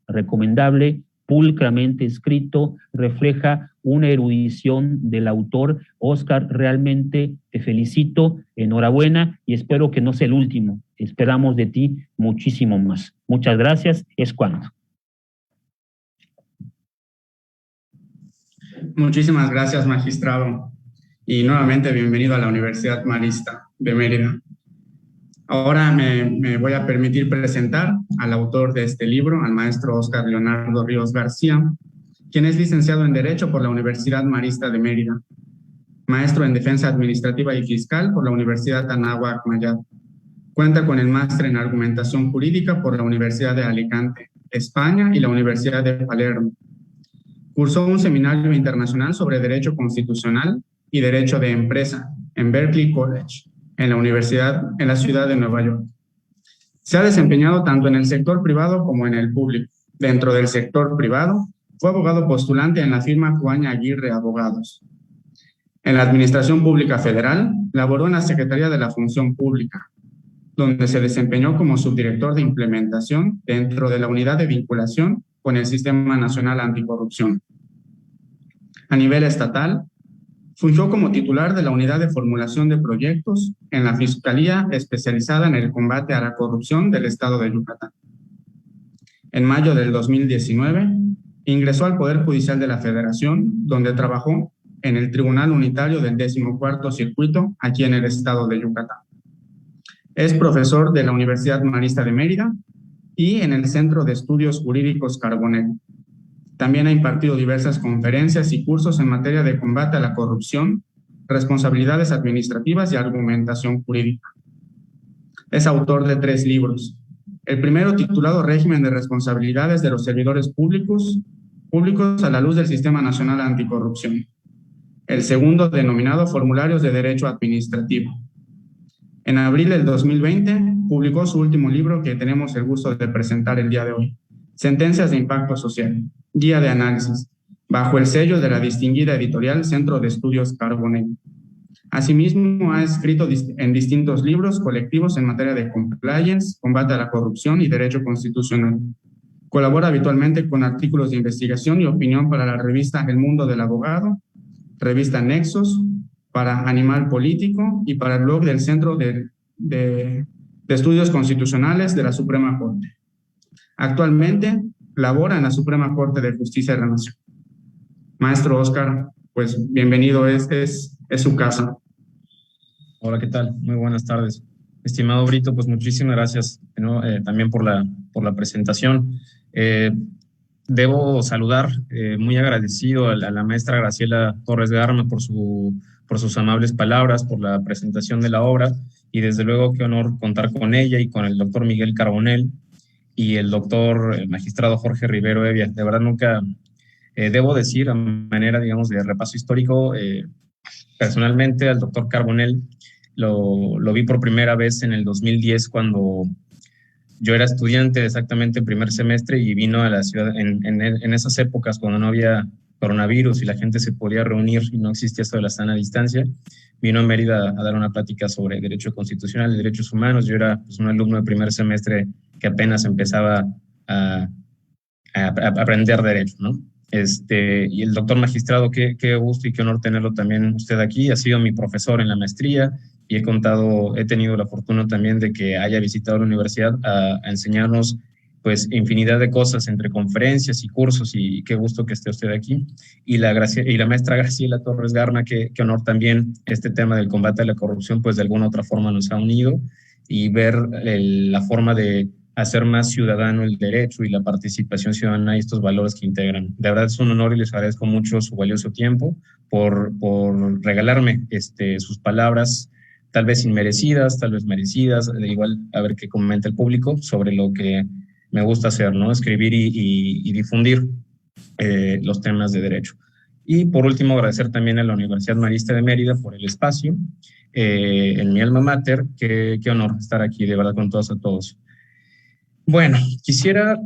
recomendable, pulcramente escrito, refleja una erudición del autor. Óscar, realmente te felicito, enhorabuena y espero que no sea el último. Esperamos de ti muchísimo más. Muchas gracias, es cuanto. Muchísimas gracias, magistrado. Y nuevamente bienvenido a la Universidad Marista de Mérida. Ahora me voy a permitir presentar al autor de este libro, al maestro Óscar Leonardo Ríos García, quien es licenciado en Derecho por la Universidad Marista de Mérida, maestro en Defensa Administrativa y Fiscal por la Universidad Anáhuac Mayab. Cuenta con el máster en Argumentación Jurídica por la Universidad de Alicante, España, y la Universidad de Palermo. Cursó un seminario internacional sobre Derecho Constitucional y Derecho de Empresa en Berkeley College, en la ciudad de Nueva York. Se ha desempeñado tanto en el sector privado como en el público. Dentro del sector privado, fue abogado postulante en la firma Coaña Aguirre Abogados. En la Administración Pública Federal, laboró en la Secretaría de la Función Pública, donde se desempeñó como subdirector de implementación dentro de la unidad de vinculación con el Sistema Nacional Anticorrupción. A nivel estatal, fungió como titular de la unidad de formulación de proyectos en la Fiscalía especializada en el combate a la corrupción del Estado de Yucatán. En mayo del 2019, ingresó al Poder Judicial de la Federación, donde trabajó en el Tribunal Unitario del 14º Circuito, aquí en el Estado de Yucatán. Es profesor de la Universidad Marista de Mérida y en el Centro de Estudios Jurídicos Carbonell. También ha impartido diversas conferencias y cursos en materia de combate a la corrupción, responsabilidades administrativas y argumentación jurídica. Es autor de 3 libros. El primero, titulado Régimen de Responsabilidades de los Servidores Públicos a la luz del Sistema Nacional Anticorrupción. El segundo, denominado Formularios de Derecho Administrativo. En abril del 2020, publicó su último libro que tenemos el gusto de presentar el día de hoy, Sentencias de Impacto Social, Guía de Análisis, bajo el sello de la distinguida editorial Centro de Estudios Carbonell. Asimismo, ha escrito en distintos libros colectivos en materia de compliance, combate a la corrupción y derecho constitucional. Colabora habitualmente con artículos de investigación y opinión para la revista El Mundo del Abogado, revista Nexos, para Animal Político y para el blog del Centro de Estudios Constitucionales de la Suprema Corte. Actualmente labora en la Suprema Corte de Justicia de la Nación. Maestro Óscar, pues bienvenido, es su casa. Hola, ¿qué tal? Muy buenas tardes. Estimado Brito, pues muchísimas gracias, ¿no? También por la presentación. Debo saludar, muy agradecido a la maestra Graciela Torres Garma por sus amables palabras, por la presentación de la obra, y desde luego qué honor contar con ella y con el doctor Miguel Carbonell y el magistrado Jorge Rivero Evia. De verdad nunca, debo decir, a manera, digamos, de repaso histórico, personalmente al doctor Carbonell lo vi por primera vez en el 2010 cuando yo era estudiante exactamente en primer semestre y vino a la ciudad en esas épocas cuando no había coronavirus y la gente se podía reunir y no existía esto de la sana distancia. Vino a Mérida a dar una plática sobre derecho constitucional y derechos humanos. Yo era pues, un alumno de primer semestre que apenas empezaba a aprender derecho, ¿no? Y el doctor magistrado, qué gusto y qué honor tenerlo también usted aquí. Ha sido mi profesor en la maestría y he tenido la fortuna también de que haya visitado la universidad a enseñarnos pues infinidad de cosas entre conferencias y cursos, y qué gusto que esté usted aquí. Y la maestra Graciela Torres Garma, qué honor también este tema del combate a la corrupción, pues de alguna otra forma nos ha unido, y ver la forma de hacer más ciudadano el derecho y la participación ciudadana y estos valores que integran. De verdad es un honor y les agradezco mucho su valioso tiempo por regalarme sus palabras, tal vez inmerecidas, tal vez merecidas, igual a ver qué comenta el público sobre lo que me gusta hacer, ¿no? Escribir y difundir los temas de derecho. Y por último, agradecer también a la Universidad Marista de Mérida por el espacio, en mi alma mater. Qué honor estar aquí, de verdad, con todas a todos. Bueno, quisiera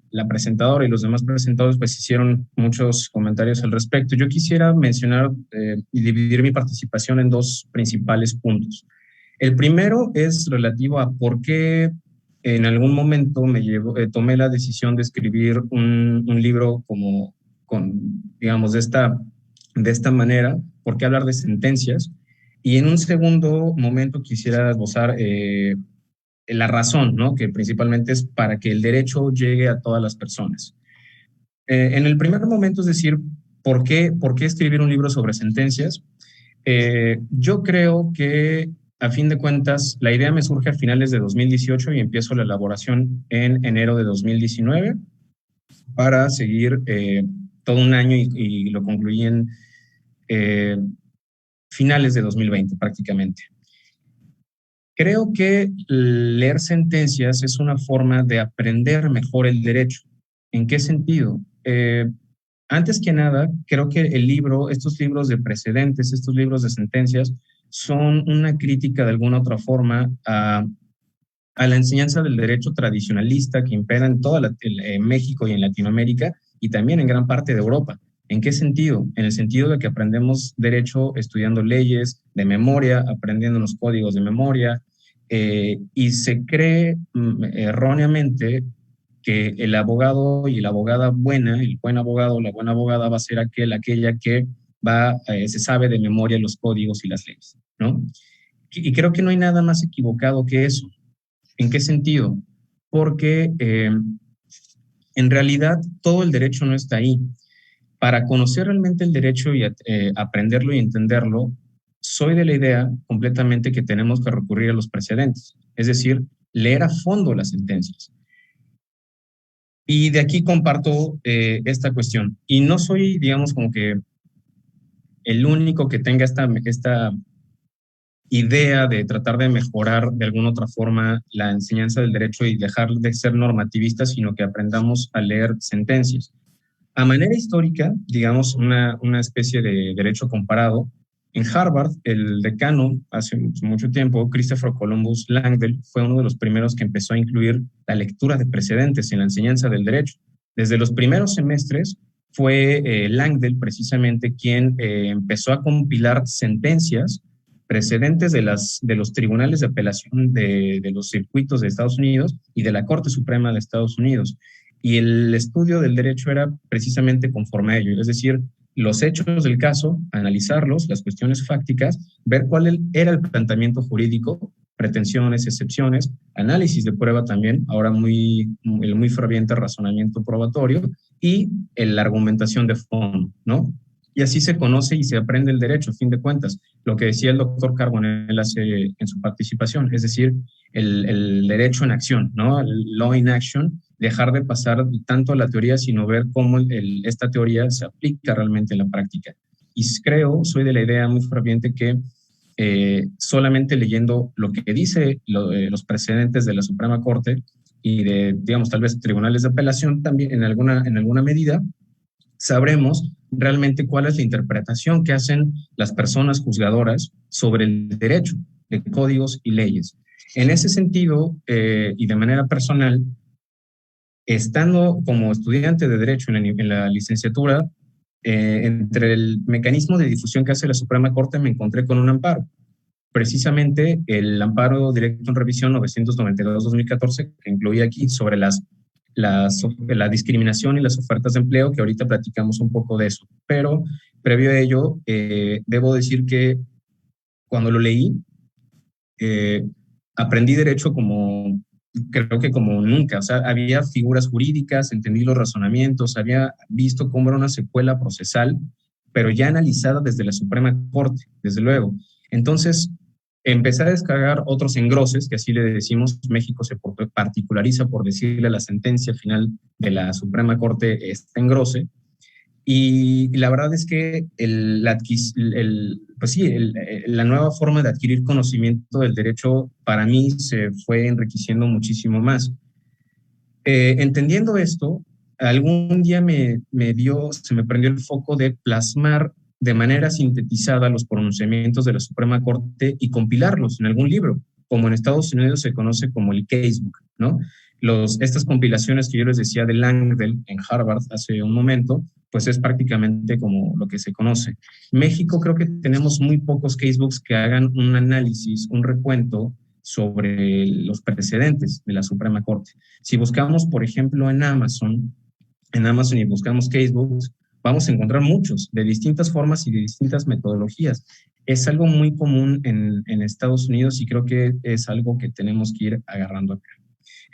la presentadora y los demás presentadores pues hicieron muchos comentarios al respecto. Yo quisiera mencionar y dividir mi participación en 2 principales puntos. El primero es relativo a por qué en algún momento tomé la decisión de escribir un libro digamos, de esta manera, por qué hablar de sentencias. Y en un segundo momento quisiera esbozar la razón, ¿no? Que principalmente es para que el derecho llegue a todas las personas. En el primer momento, es decir, ¿por qué escribir un libro sobre sentencias? Yo creo que, a fin de cuentas, la idea me surge a finales de 2018 y empiezo la elaboración en enero de 2019 para seguir todo un año y lo concluí en finales de 2020 prácticamente. Creo que leer sentencias es una forma de aprender mejor el derecho. ¿En qué sentido? Antes que nada, creo que estos libros de precedentes, estos libros de sentencias, son una crítica de alguna otra forma a a la enseñanza del derecho tradicionalista que impera en México y en Latinoamérica y también en gran parte de Europa. ¿En qué sentido? En el sentido de que aprendemos derecho estudiando leyes de memoria, aprendiendo los códigos de memoria, y se cree erróneamente que el abogado y la abogada buena, el buen abogado o la buena abogada va a ser aquella que se sabe de memoria los códigos y las leyes, ¿no? Y creo que no hay nada más equivocado que eso. ¿En qué sentido? Porque en realidad todo el derecho no está ahí. Para conocer realmente el derecho y aprenderlo y entenderlo, soy de la idea completamente que tenemos que recurrir a los precedentes, es decir, leer a fondo las sentencias. Y de aquí comparto esta cuestión. Y no soy, digamos, como que el único que tenga esta idea de tratar de mejorar de alguna otra forma la enseñanza del derecho y dejar de ser normativistas, sino que aprendamos a leer sentencias. A manera histórica, digamos, una especie de derecho comparado, en Harvard, el decano, hace mucho tiempo, Christopher Columbus Langdell, fue uno de los primeros que empezó a incluir la lectura de precedentes en la enseñanza del derecho. Desde los primeros semestres fue Langdell precisamente quien empezó a compilar sentencias precedentes de los tribunales de apelación de los circuitos de Estados Unidos y de la Corte Suprema de Estados Unidos. Y el estudio del derecho era precisamente conforme a ello, es decir, los hechos del caso, analizarlos, las cuestiones fácticas, ver cuál era el planteamiento jurídico, pretensiones, excepciones, análisis de prueba también, ahora el muy ferviente razonamiento probatorio y la argumentación de fondo, ¿no? Y así se conoce y se aprende el derecho, a fin de cuentas, lo que decía el doctor Carbonell en su participación, es decir, el derecho en acción, ¿no? El law in action, dejar de pasar tanto a la teoría, sino ver cómo esta teoría se aplica realmente en la práctica. Y soy de la idea muy ferviente que solamente leyendo lo que dice los precedentes de la Suprema Corte y de, digamos, tal vez tribunales de apelación también en alguna medida, sabremos realmente cuál es la interpretación que hacen las personas juzgadoras sobre el derecho de códigos y leyes. En ese sentido, y de manera personal, estando como estudiante de Derecho en la licenciatura, entre el mecanismo de difusión que hace la Suprema Corte me encontré con un amparo. Precisamente el amparo directo en revisión 992-2014, que incluía aquí sobre la discriminación y las ofertas de empleo, que ahorita platicamos un poco de eso. Pero previo a ello, debo decir que cuando lo leí, aprendí Derecho creo que como nunca. O sea, había figuras jurídicas, entendí los razonamientos, había visto cómo era una secuela procesal, pero ya analizada desde la Suprema Corte, desde luego. Entonces, empecé a descargar otros engroses, que así le decimos. México se particulariza por decirle a la sentencia final de la Suprema Corte este engrose. Y la verdad es que la nueva forma de adquirir conocimiento del derecho para mí se fue enriqueciendo muchísimo más. Entendiendo esto, algún día se me prendió el foco de plasmar de manera sintetizada los pronunciamientos de la Suprema Corte y compilarlos en algún libro, como en Estados Unidos se conoce como el casebook, ¿no? Estas compilaciones que yo les decía de Langdell en Harvard hace un momento, pues es prácticamente como lo que se conoce. México creo que tenemos muy pocos casebooks que hagan un análisis, un recuento sobre los precedentes de la Suprema Corte. Si buscamos, por ejemplo, en Amazon y buscamos casebooks, vamos a encontrar muchos de distintas formas y de distintas metodologías. Es algo muy común en Estados Unidos y creo que es algo que tenemos que ir agarrando acá.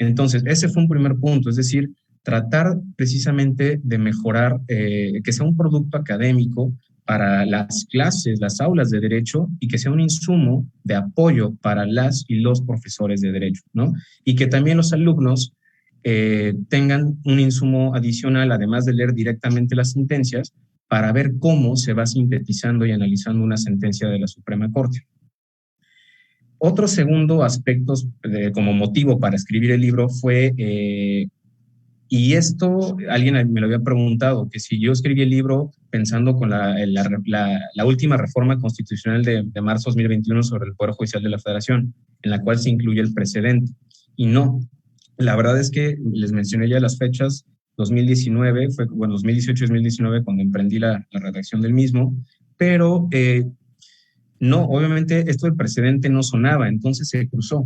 Entonces, ese fue un primer punto, es decir, tratar precisamente de mejorar, que sea un producto académico para las clases, las aulas de derecho, y que sea un insumo de apoyo para las y los profesores de derecho, ¿no? Y que también los alumnos tengan un insumo adicional, además de leer directamente las sentencias, para ver cómo se va sintetizando y analizando una sentencia de la Suprema Corte. Otro segundo aspecto como motivo para escribir el libro fue, y esto alguien me lo había preguntado, que si yo escribí el libro pensando con la última reforma constitucional de marzo 2021 sobre el Poder Judicial de la Federación, en la cual se incluye el precedente. y no. La verdad es que les mencioné ya las fechas, 2019, 2018 y 2019 cuando emprendí la redacción del mismo, pero no, obviamente esto del precedente no sonaba, entonces se cruzó.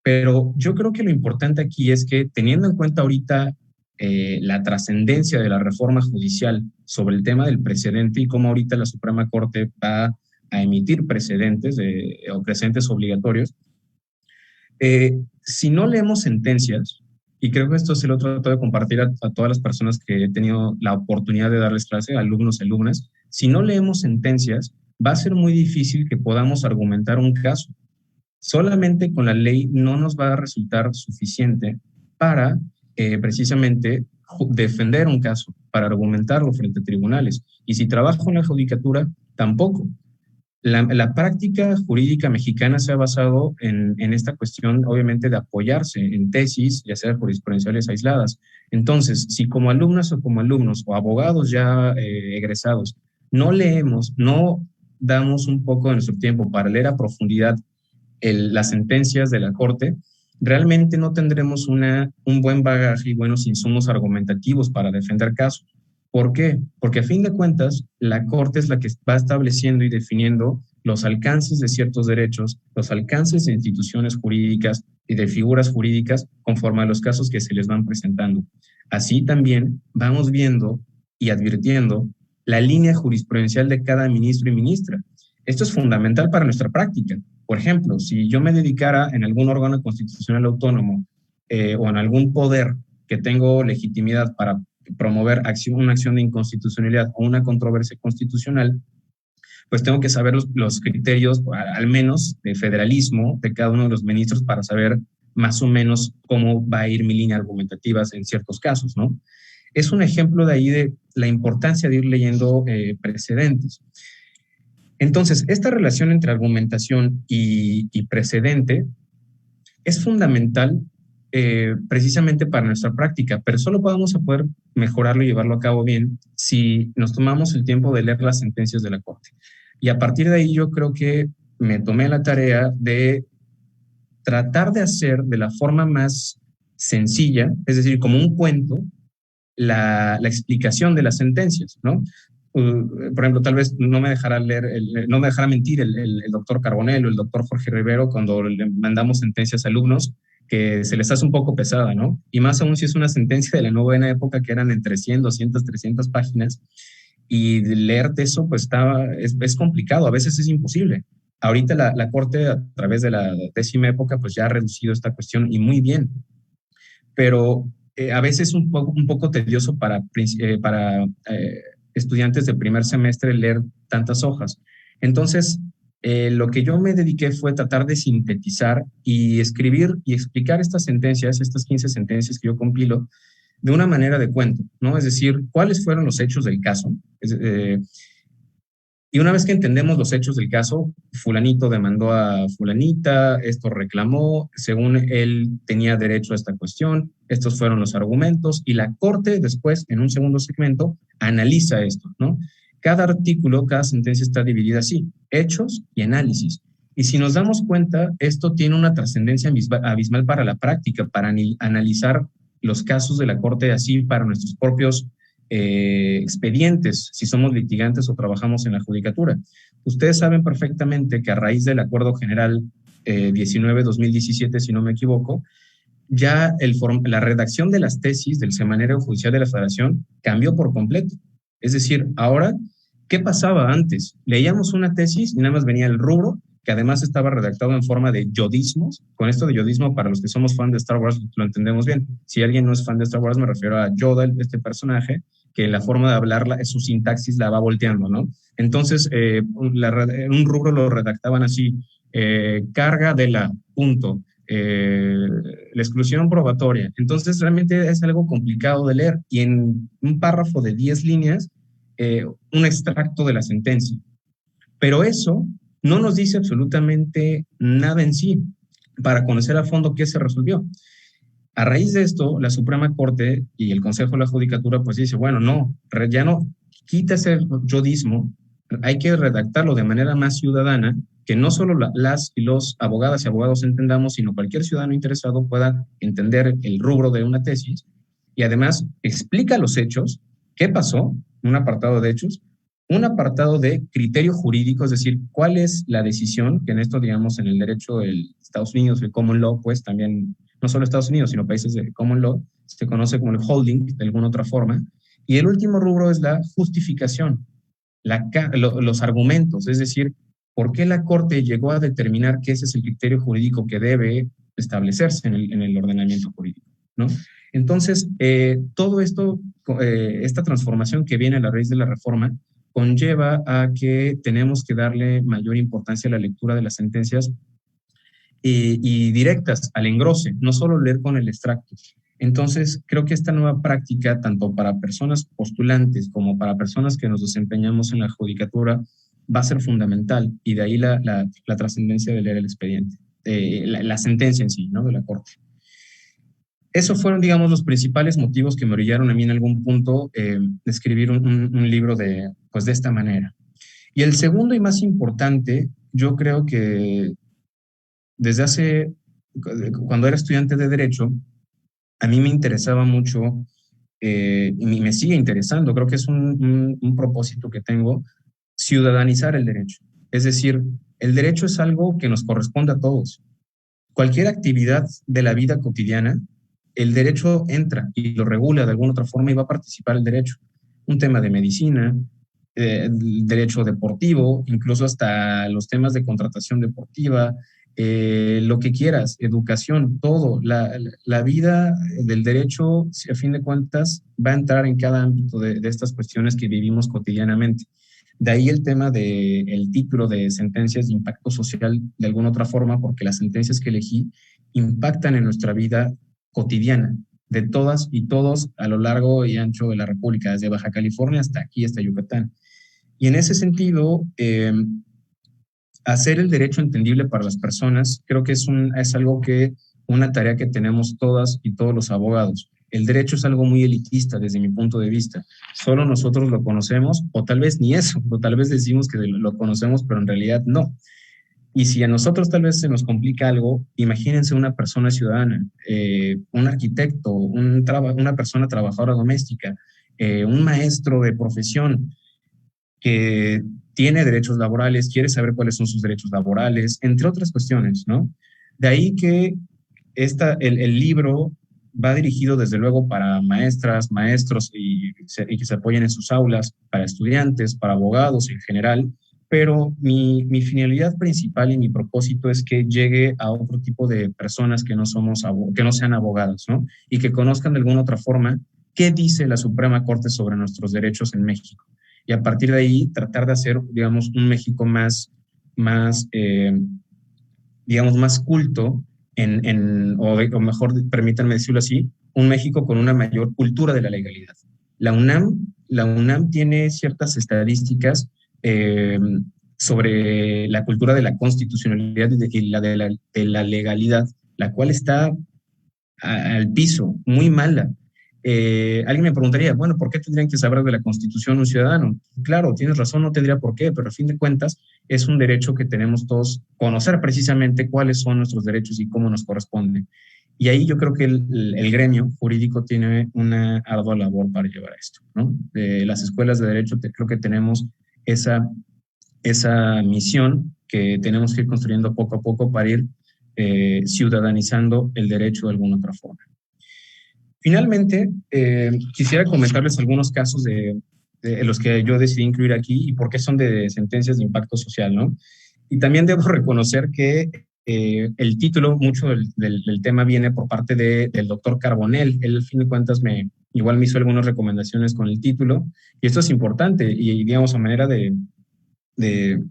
Pero yo creo que lo importante aquí es que teniendo en cuenta ahorita la trascendencia de la reforma judicial sobre el tema del precedente y cómo ahorita la Suprema Corte va a emitir precedentes o precedentes obligatorios, si no leemos sentencias, y creo que esto se lo trato de compartir a todas las personas que he tenido la oportunidad de darles clase, alumnos y alumnas, si no leemos sentencias, va a ser muy difícil que podamos argumentar un caso. Solamente con la ley no nos va a resultar suficiente para precisamente defender un caso, para argumentarlo frente a tribunales. Y si trabajo en la judicatura, tampoco. La práctica jurídica mexicana se ha basado en esta cuestión, obviamente, de apoyarse en tesis, ya sea jurisprudenciales aisladas. Entonces, si como alumnas o como alumnos o abogados ya egresados no leemos, no damos un poco de nuestro tiempo para leer a profundidad las sentencias de la Corte, realmente no tendremos un buen bagaje y buenos insumos argumentativos para defender casos. ¿Por qué? Porque a fin de cuentas, la Corte es la que va estableciendo y definiendo los alcances de ciertos derechos, los alcances de instituciones jurídicas y de figuras jurídicas conforme a los casos que se les van presentando. Así también vamos viendo y advirtiendo la línea jurisprudencial de cada ministro y ministra. Esto es fundamental para nuestra práctica. Por ejemplo, si yo me dedicara en algún órgano constitucional autónomo o en algún poder que tengo legitimidad para promover una acción de inconstitucionalidad o una controversia constitucional, pues tengo que saber los criterios, al menos de federalismo, de cada uno de los ministros para saber más o menos cómo va a ir mi línea argumentativa en ciertos casos, ¿no? Es un ejemplo de ahí de la importancia de ir leyendo precedentes. Entonces, esta relación entre argumentación y precedente es fundamental precisamente para nuestra práctica, pero solo vamos a poder mejorarlo y llevarlo a cabo bien si nos tomamos el tiempo de leer las sentencias de la Corte. Y a partir de ahí yo creo que me tomé la tarea de tratar de hacer de la forma más sencilla, es decir, como un cuento, la explicación de las sentencias, ¿no? Por ejemplo, tal vez no me dejará mentir el doctor Carbonell o el doctor Jorge Rivero cuando le mandamos sentencias a alumnos que se les hace un poco pesada, ¿no? Y más aún si es una sentencia de la novena época que eran entre 100, 200, 300 páginas y leerte eso pues es complicado, a veces es imposible. Ahorita la Corte a través de la 10ª época pues ya ha reducido esta cuestión y muy bien, pero a veces es un poco tedioso para estudiantes de primer semestre leer tantas hojas. Entonces, lo que yo me dediqué fue tratar de sintetizar y escribir y explicar estas 15 sentencias que yo compilo de una manera de cuento, ¿no? Es decir, cuáles fueron los hechos del caso. Y una vez que entendemos los hechos del caso, fulanito demandó a fulanita, esto reclamó, según él tenía derecho a esta cuestión, estos fueron los argumentos, y la Corte después, en un segundo segmento, analiza esto, ¿no? Cada artículo, cada sentencia está dividida así, hechos y análisis. Y si nos damos cuenta, esto tiene una trascendencia abismal para la práctica, para analizar los casos de la Corte así para nuestros propios expedientes, si somos litigantes o trabajamos en la judicatura. Ustedes saben perfectamente que a raíz del Acuerdo General 19-2017, si no me equivoco, ya la redacción de las tesis del Semanario Judicial de la Federación cambió por completo. Es decir, ahora, ¿qué pasaba antes? Leíamos una tesis y nada más venía el rubro, que además estaba redactado en forma de yodismos. Con esto de yodismo, para los que somos fan de Star Wars, lo entendemos bien. Si alguien no es fan de Star Wars, me refiero a Yoda, este personaje, que la forma de hablarla, su sintaxis la va volteando, ¿no? Entonces, un rubro lo redactaban así, carga de la, punto, la exclusión probatoria. Entonces, realmente es algo complicado de leer. Y en un párrafo de 10 líneas, un extracto de la sentencia. Pero eso no nos dice absolutamente nada en sí para conocer a fondo qué se resolvió. A raíz de esto, la Suprema Corte y el Consejo de la Judicatura pues dice, bueno, no, ya no, quita ese yodismo, hay que redactarlo de manera más ciudadana, que no solo las y los abogadas y abogados entendamos, sino cualquier ciudadano interesado pueda entender el rubro de una tesis, y además explica los hechos, qué pasó, un apartado de hechos, un apartado de criterio jurídico, es decir, cuál es la decisión, que en esto, digamos, en el derecho de Estados Unidos, el common law, pues también, no solo Estados Unidos, sino países de common law, se conoce como el holding, de alguna otra forma. Y el último rubro es la justificación, los argumentos, es decir, por qué la Corte llegó a determinar que ese es el criterio jurídico que debe establecerse en el ordenamiento jurídico, ¿no? Entonces, todo esto, esta transformación que viene a la raíz de la reforma, conlleva a que tenemos que darle mayor importancia a la lectura de las sentencias y directas, al engrose, no solo leer con el extracto. Entonces, creo que esta nueva práctica, tanto para personas postulantes como para personas que nos desempeñamos en la judicatura, va a ser fundamental, y de ahí la trascendencia de leer el expediente, la sentencia en sí, ¿no?, de la Corte. Esos fueron, digamos, los principales motivos que me orillaron a mí en algún punto escribir un libro de esta manera. Y el segundo y más importante, yo creo que cuando era estudiante de Derecho, a mí me interesaba mucho, y me sigue interesando, creo que es un propósito que tengo, ciudadanizar el derecho. Es decir, el derecho es algo que nos corresponde a todos. Cualquier actividad de la vida cotidiana, el derecho entra y lo regula de alguna otra forma y va a participar el derecho. Un tema de medicina, el derecho deportivo, incluso hasta los temas de contratación deportiva, lo que quieras, educación, todo. La vida del derecho, a fin de cuentas, va a entrar en cada ámbito de estas cuestiones que vivimos cotidianamente. De ahí el tema del título de sentencias de impacto social de alguna otra forma, porque las sentencias que elegí impactan en nuestra vida cotidiana, de todas y todos a lo largo y ancho de la República, desde Baja California hasta aquí, hasta Yucatán. Y en ese sentido, hacer el derecho entendible para las personas, creo que es una tarea que tenemos todas y todos los abogados. El derecho es algo muy elitista desde mi punto de vista. Solo nosotros lo conocemos, o tal vez ni eso, o tal vez decimos que lo conocemos, pero en realidad no. Y si a nosotros tal vez se nos complica algo, imagínense una persona ciudadana, un arquitecto, una persona trabajadora doméstica, un maestro de profesión que tiene derechos laborales, quiere saber cuáles son sus derechos laborales, entre otras cuestiones, ¿no? De ahí que el libro va dirigido desde luego para maestras, maestros y que se apoyen en sus aulas, para estudiantes, para abogados en general, pero mi finalidad principal y mi propósito es que llegue a otro tipo de personas que no sean abogados, ¿no? Y que conozcan de alguna otra forma qué dice la Suprema Corte sobre nuestros derechos en México. Y a partir de ahí tratar de hacer, digamos, un México más culto, o mejor, permítanme decirlo así, un México con una mayor cultura de la legalidad. La UNAM tiene ciertas estadísticas sobre la cultura de la constitucionalidad y de la legalidad, la cual está al piso, muy mala. Alguien me preguntaría, bueno, ¿por qué tendrían que saber de la Constitución un ciudadano? Claro, tienes razón, no tendría por qué, pero a fin de cuentas es un derecho que tenemos todos, conocer precisamente cuáles son nuestros derechos y cómo nos corresponden. Y ahí yo creo que el gremio jurídico tiene una ardua labor para llevar a esto, ¿no? Las escuelas de derecho creo que tenemos esa misión que tenemos que ir construyendo poco a poco para ir ciudadanizando el derecho de alguna otra forma. Finalmente, quisiera comentarles algunos casos de los que yo decidí incluir aquí y por qué son de sentencias de impacto social, ¿no? Y también debo reconocer que el título, mucho del tema viene por parte del doctor Carbonell. Él, al fin de cuentas, igual me hizo algunas recomendaciones con el título, y esto es importante, y digamos, a manera de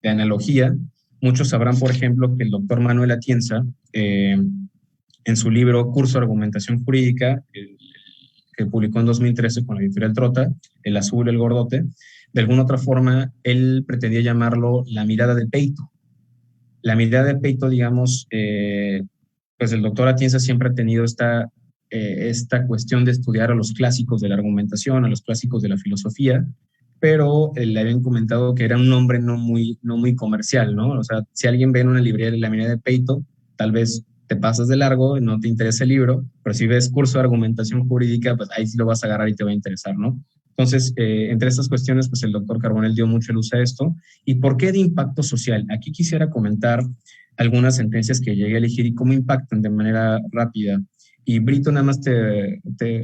analogía, muchos sabrán, por ejemplo, que el doctor Manuel Atienza, en su libro Curso de Argumentación Jurídica, que publicó en 2013 con la editorial Trota, El azul, el gordote, de alguna otra forma, él pretendía llamarlo la mirada de peito. La mirada de peito, digamos, pues el doctor Atienza siempre ha tenido esta cuestión de estudiar a los clásicos de la argumentación, a los clásicos de la filosofía, pero le habían comentado que era un nombre no muy comercial, ¿no? O sea, si alguien ve en una librería la Avenida de Peito, tal vez te pasas de largo, no te interesa el libro, pero si ves curso de argumentación jurídica, pues ahí sí lo vas a agarrar y te va a interesar, ¿no? Entonces, entre estas cuestiones, pues el doctor Carbonell dio mucha luz a esto. ¿Y por qué de impacto social? Aquí quisiera comentar algunas sentencias que llegué a elegir y cómo impactan de manera rápida. Y Brito, nada más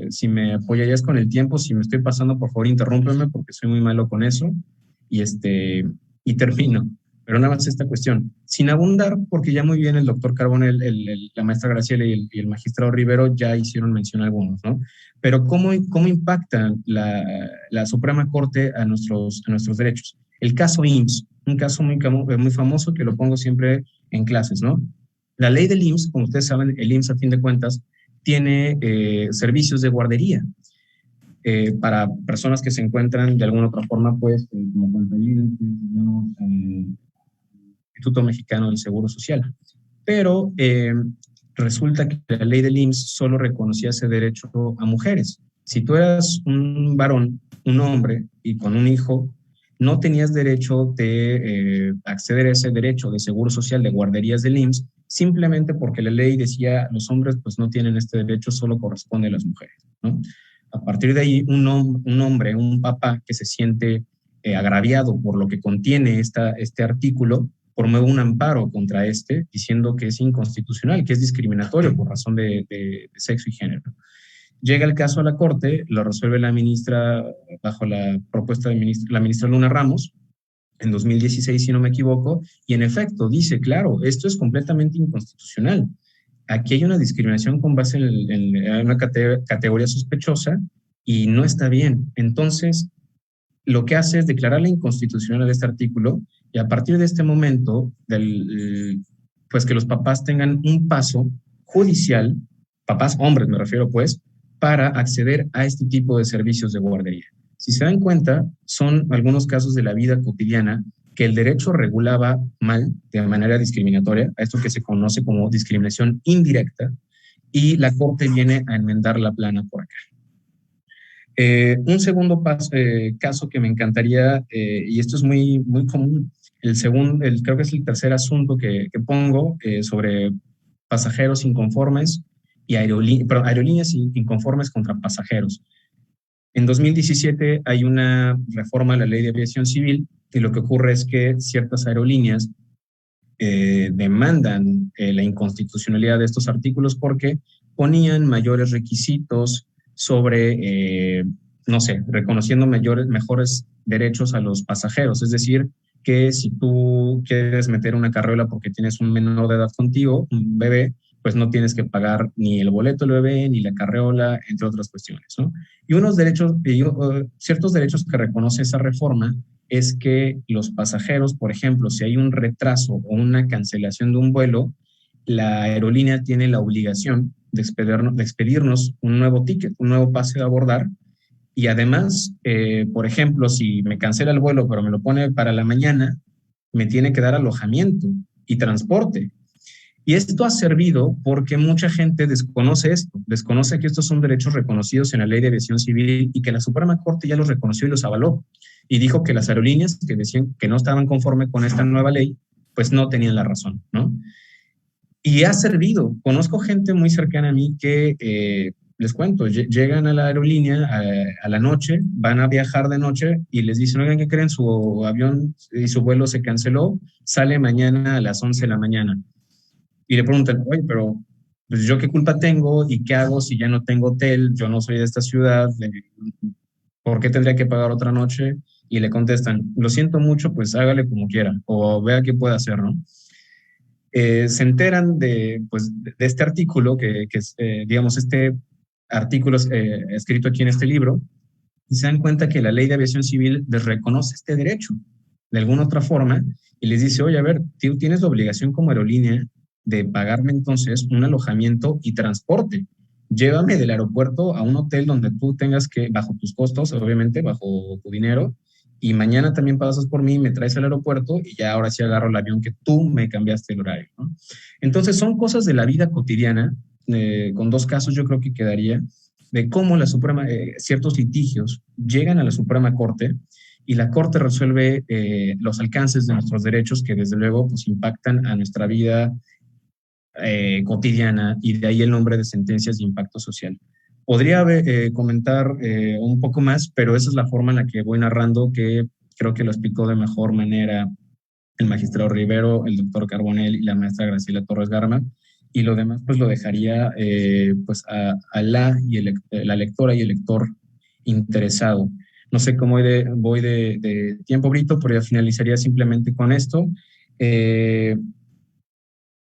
si me apoyarías con el tiempo, si me estoy pasando, por favor, interrúmpeme porque soy muy malo con eso. Y termino. Pero nada más esta cuestión, sin abundar, porque ya muy bien el doctor Carbonell, la maestra Graciela y el magistrado Rivero ya hicieron mención a algunos, ¿no? Pero ¿cómo impacta la Suprema Corte a nuestros derechos? El caso IMSS, un caso muy famoso que lo pongo siempre en clases, ¿no? La ley del IMSS, como ustedes saben, el IMSS a fin de cuentas tiene servicios de guardería para personas que se encuentran de alguna otra forma, pues, como cuentavientes, digamos, Instituto Mexicano del Seguro Social. Pero resulta que la ley del IMSS solo reconocía ese derecho a mujeres. Si tú eras un varón, un hombre, y con un hijo, no tenías derecho de acceder a ese derecho de seguro social de guarderías del IMSS, simplemente porque la ley decía los hombres pues no tienen este derecho, solo corresponde a las mujeres, ¿no? A partir de ahí, un hombre, un papá que se siente agraviado por lo que contiene este artículo, promueve un amparo contra diciendo que es inconstitucional, que es discriminatorio por razón de sexo y género. Llega el caso a la Corte, lo resuelve la ministra, bajo la propuesta de la ministra Luna Ramos, en 2016, si no me equivoco, y en efecto dice, claro, esto es completamente inconstitucional. Aquí hay una discriminación con base en una categoría sospechosa y no está bien. Entonces, lo que hace es declarar la inconstitucionalidad de este artículo y a partir de este momento, pues que los papás tengan un paso judicial, papás hombres me refiero pues, para acceder a este tipo de servicios de guardería. Si se dan cuenta, son algunos casos de la vida cotidiana que el derecho regulaba mal, de manera discriminatoria, a esto que se conoce como discriminación indirecta, y la Corte viene a enmendar la plana por acá. Un segundo caso que me encantaría, y esto es muy, muy común, creo que es el tercer asunto que pongo sobre pasajeros inconformes y aerolíneas inconformes contra pasajeros. En 2017 hay una reforma a la Ley de Aviación Civil y lo que ocurre es que ciertas aerolíneas demandan la inconstitucionalidad de estos artículos porque ponían mayores requisitos sobre, no sé, reconociendo mejores derechos a los pasajeros. Es decir, que si tú quieres meter una carriola porque tienes un menor de edad contigo, un bebé, pues no tienes que pagar ni el boleto del bebé, ni la carriola, entre otras cuestiones, ¿no? Y ciertos derechos que reconoce esa reforma es que los pasajeros, por ejemplo, si hay un retraso o una cancelación de un vuelo, la aerolínea tiene la obligación de expedirnos un nuevo ticket, un nuevo pase de abordar. Y además, por ejemplo, si me cancela el vuelo, pero me lo pone para la mañana, me tiene que dar alojamiento y transporte. Y esto ha servido porque mucha gente desconoce que estos son derechos reconocidos en la Ley de Aviación Civil y que la Suprema Corte ya los reconoció y los avaló. Y dijo que las aerolíneas que decían que no estaban conformes con esta nueva ley, pues no tenían la razón, ¿no? Y ha servido. Conozco gente muy cercana a mí que, les cuento, llegan a la aerolínea a la noche, van a viajar de noche y les dicen, oigan, ¿qué creen? Su avión y su vuelo se canceló, sale mañana a las 11 de la mañana. Y le preguntan, oye, pero pues, ¿yo qué culpa tengo? ¿Y qué hago si ya no tengo hotel? Yo no soy de esta ciudad. ¿Por qué tendría que pagar otra noche? Y le contestan, lo siento mucho, pues hágale como quiera o vea qué puede hacer, ¿no? Se enteran de este artículo, que es, digamos, este artículo escrito aquí en este libro, y se dan cuenta que la Ley de Aviación Civil les reconoce este derecho de alguna otra forma y les dice, oye, a ver, tú tienes la obligación como aerolínea de pagarme entonces un alojamiento y transporte. Llévame del aeropuerto a un hotel donde tú tengas que, bajo tus costos, obviamente, bajo tu dinero, y mañana también pasas por mí, me traes al aeropuerto y ya ahora sí agarro el avión que tú me cambiaste el horario, ¿no? Entonces son cosas de la vida cotidiana, con dos casos yo creo que quedaría, de cómo ciertos litigios llegan a la Suprema Corte y la Corte resuelve los alcances de nuestros derechos que desde luego pues, impactan a nuestra vida cotidiana, y de ahí el nombre de sentencias de impacto social. Podría comentar un poco más, pero esa es la forma en la que voy narrando, que creo que lo explicó de mejor manera el magistrado Rivero, el doctor Carbonell y la maestra Graciela Torres Garma, y lo demás pues lo dejaría pues a la lectora y el lector interesado. No sé cómo voy de tiempo, Brito, pero ya finalizaría simplemente con esto.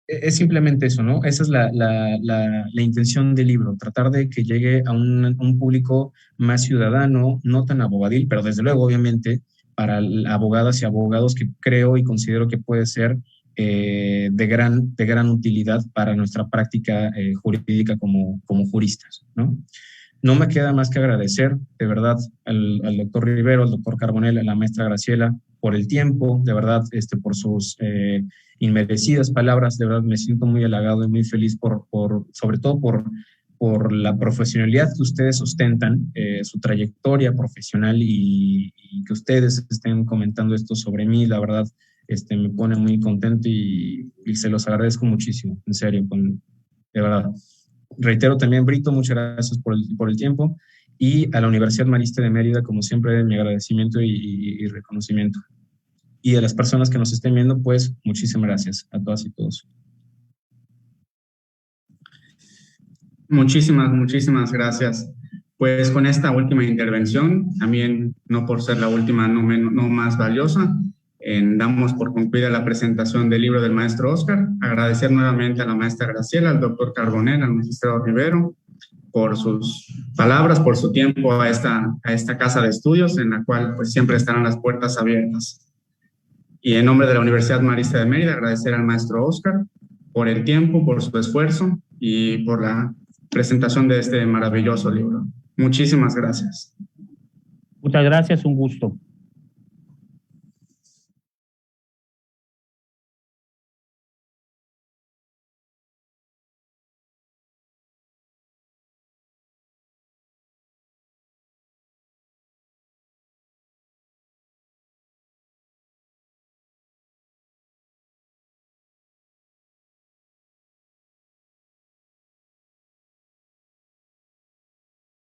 Es simplemente eso, ¿no? Esa es la intención del libro, tratar de que llegue a un público más ciudadano, no tan abogadil, pero desde luego, obviamente, para abogadas y abogados que creo y considero que puede ser de gran utilidad para nuestra práctica jurídica como juristas, ¿no? No me queda más que agradecer, de verdad, al doctor Rivero, al doctor Carbonell, a la maestra Graciela, por el tiempo, de verdad, por sus inmerecidas palabras. De verdad me siento muy halagado y muy feliz sobre todo por la profesionalidad que ustedes ostentan, su trayectoria profesional, y que ustedes estén comentando esto sobre mí, la verdad, me pone muy contento y se los agradezco muchísimo, en serio, de verdad. Reitero también, Brito, muchas gracias por el tiempo, y a la Universidad Marista de Mérida, como siempre, mi agradecimiento y reconocimiento. Y a las personas que nos estén viendo, pues muchísimas gracias a todas y todos. Muchísimas gracias. Pues con esta última intervención, también no por ser la última, no más valiosa, damos por concluida la presentación del libro del maestro Óscar. Agradecer nuevamente a la maestra Graciela, al doctor Carbonell, al magistrado Rivero, por sus palabras, por su tiempo a esta casa de estudios, en la cual pues siempre estarán las puertas abiertas. Y en nombre de la Universidad Marista de Mérida, agradecer al maestro Óscar por el tiempo, por su esfuerzo y por la presentación de este maravilloso libro. Muchísimas gracias. Muchas gracias, un gusto.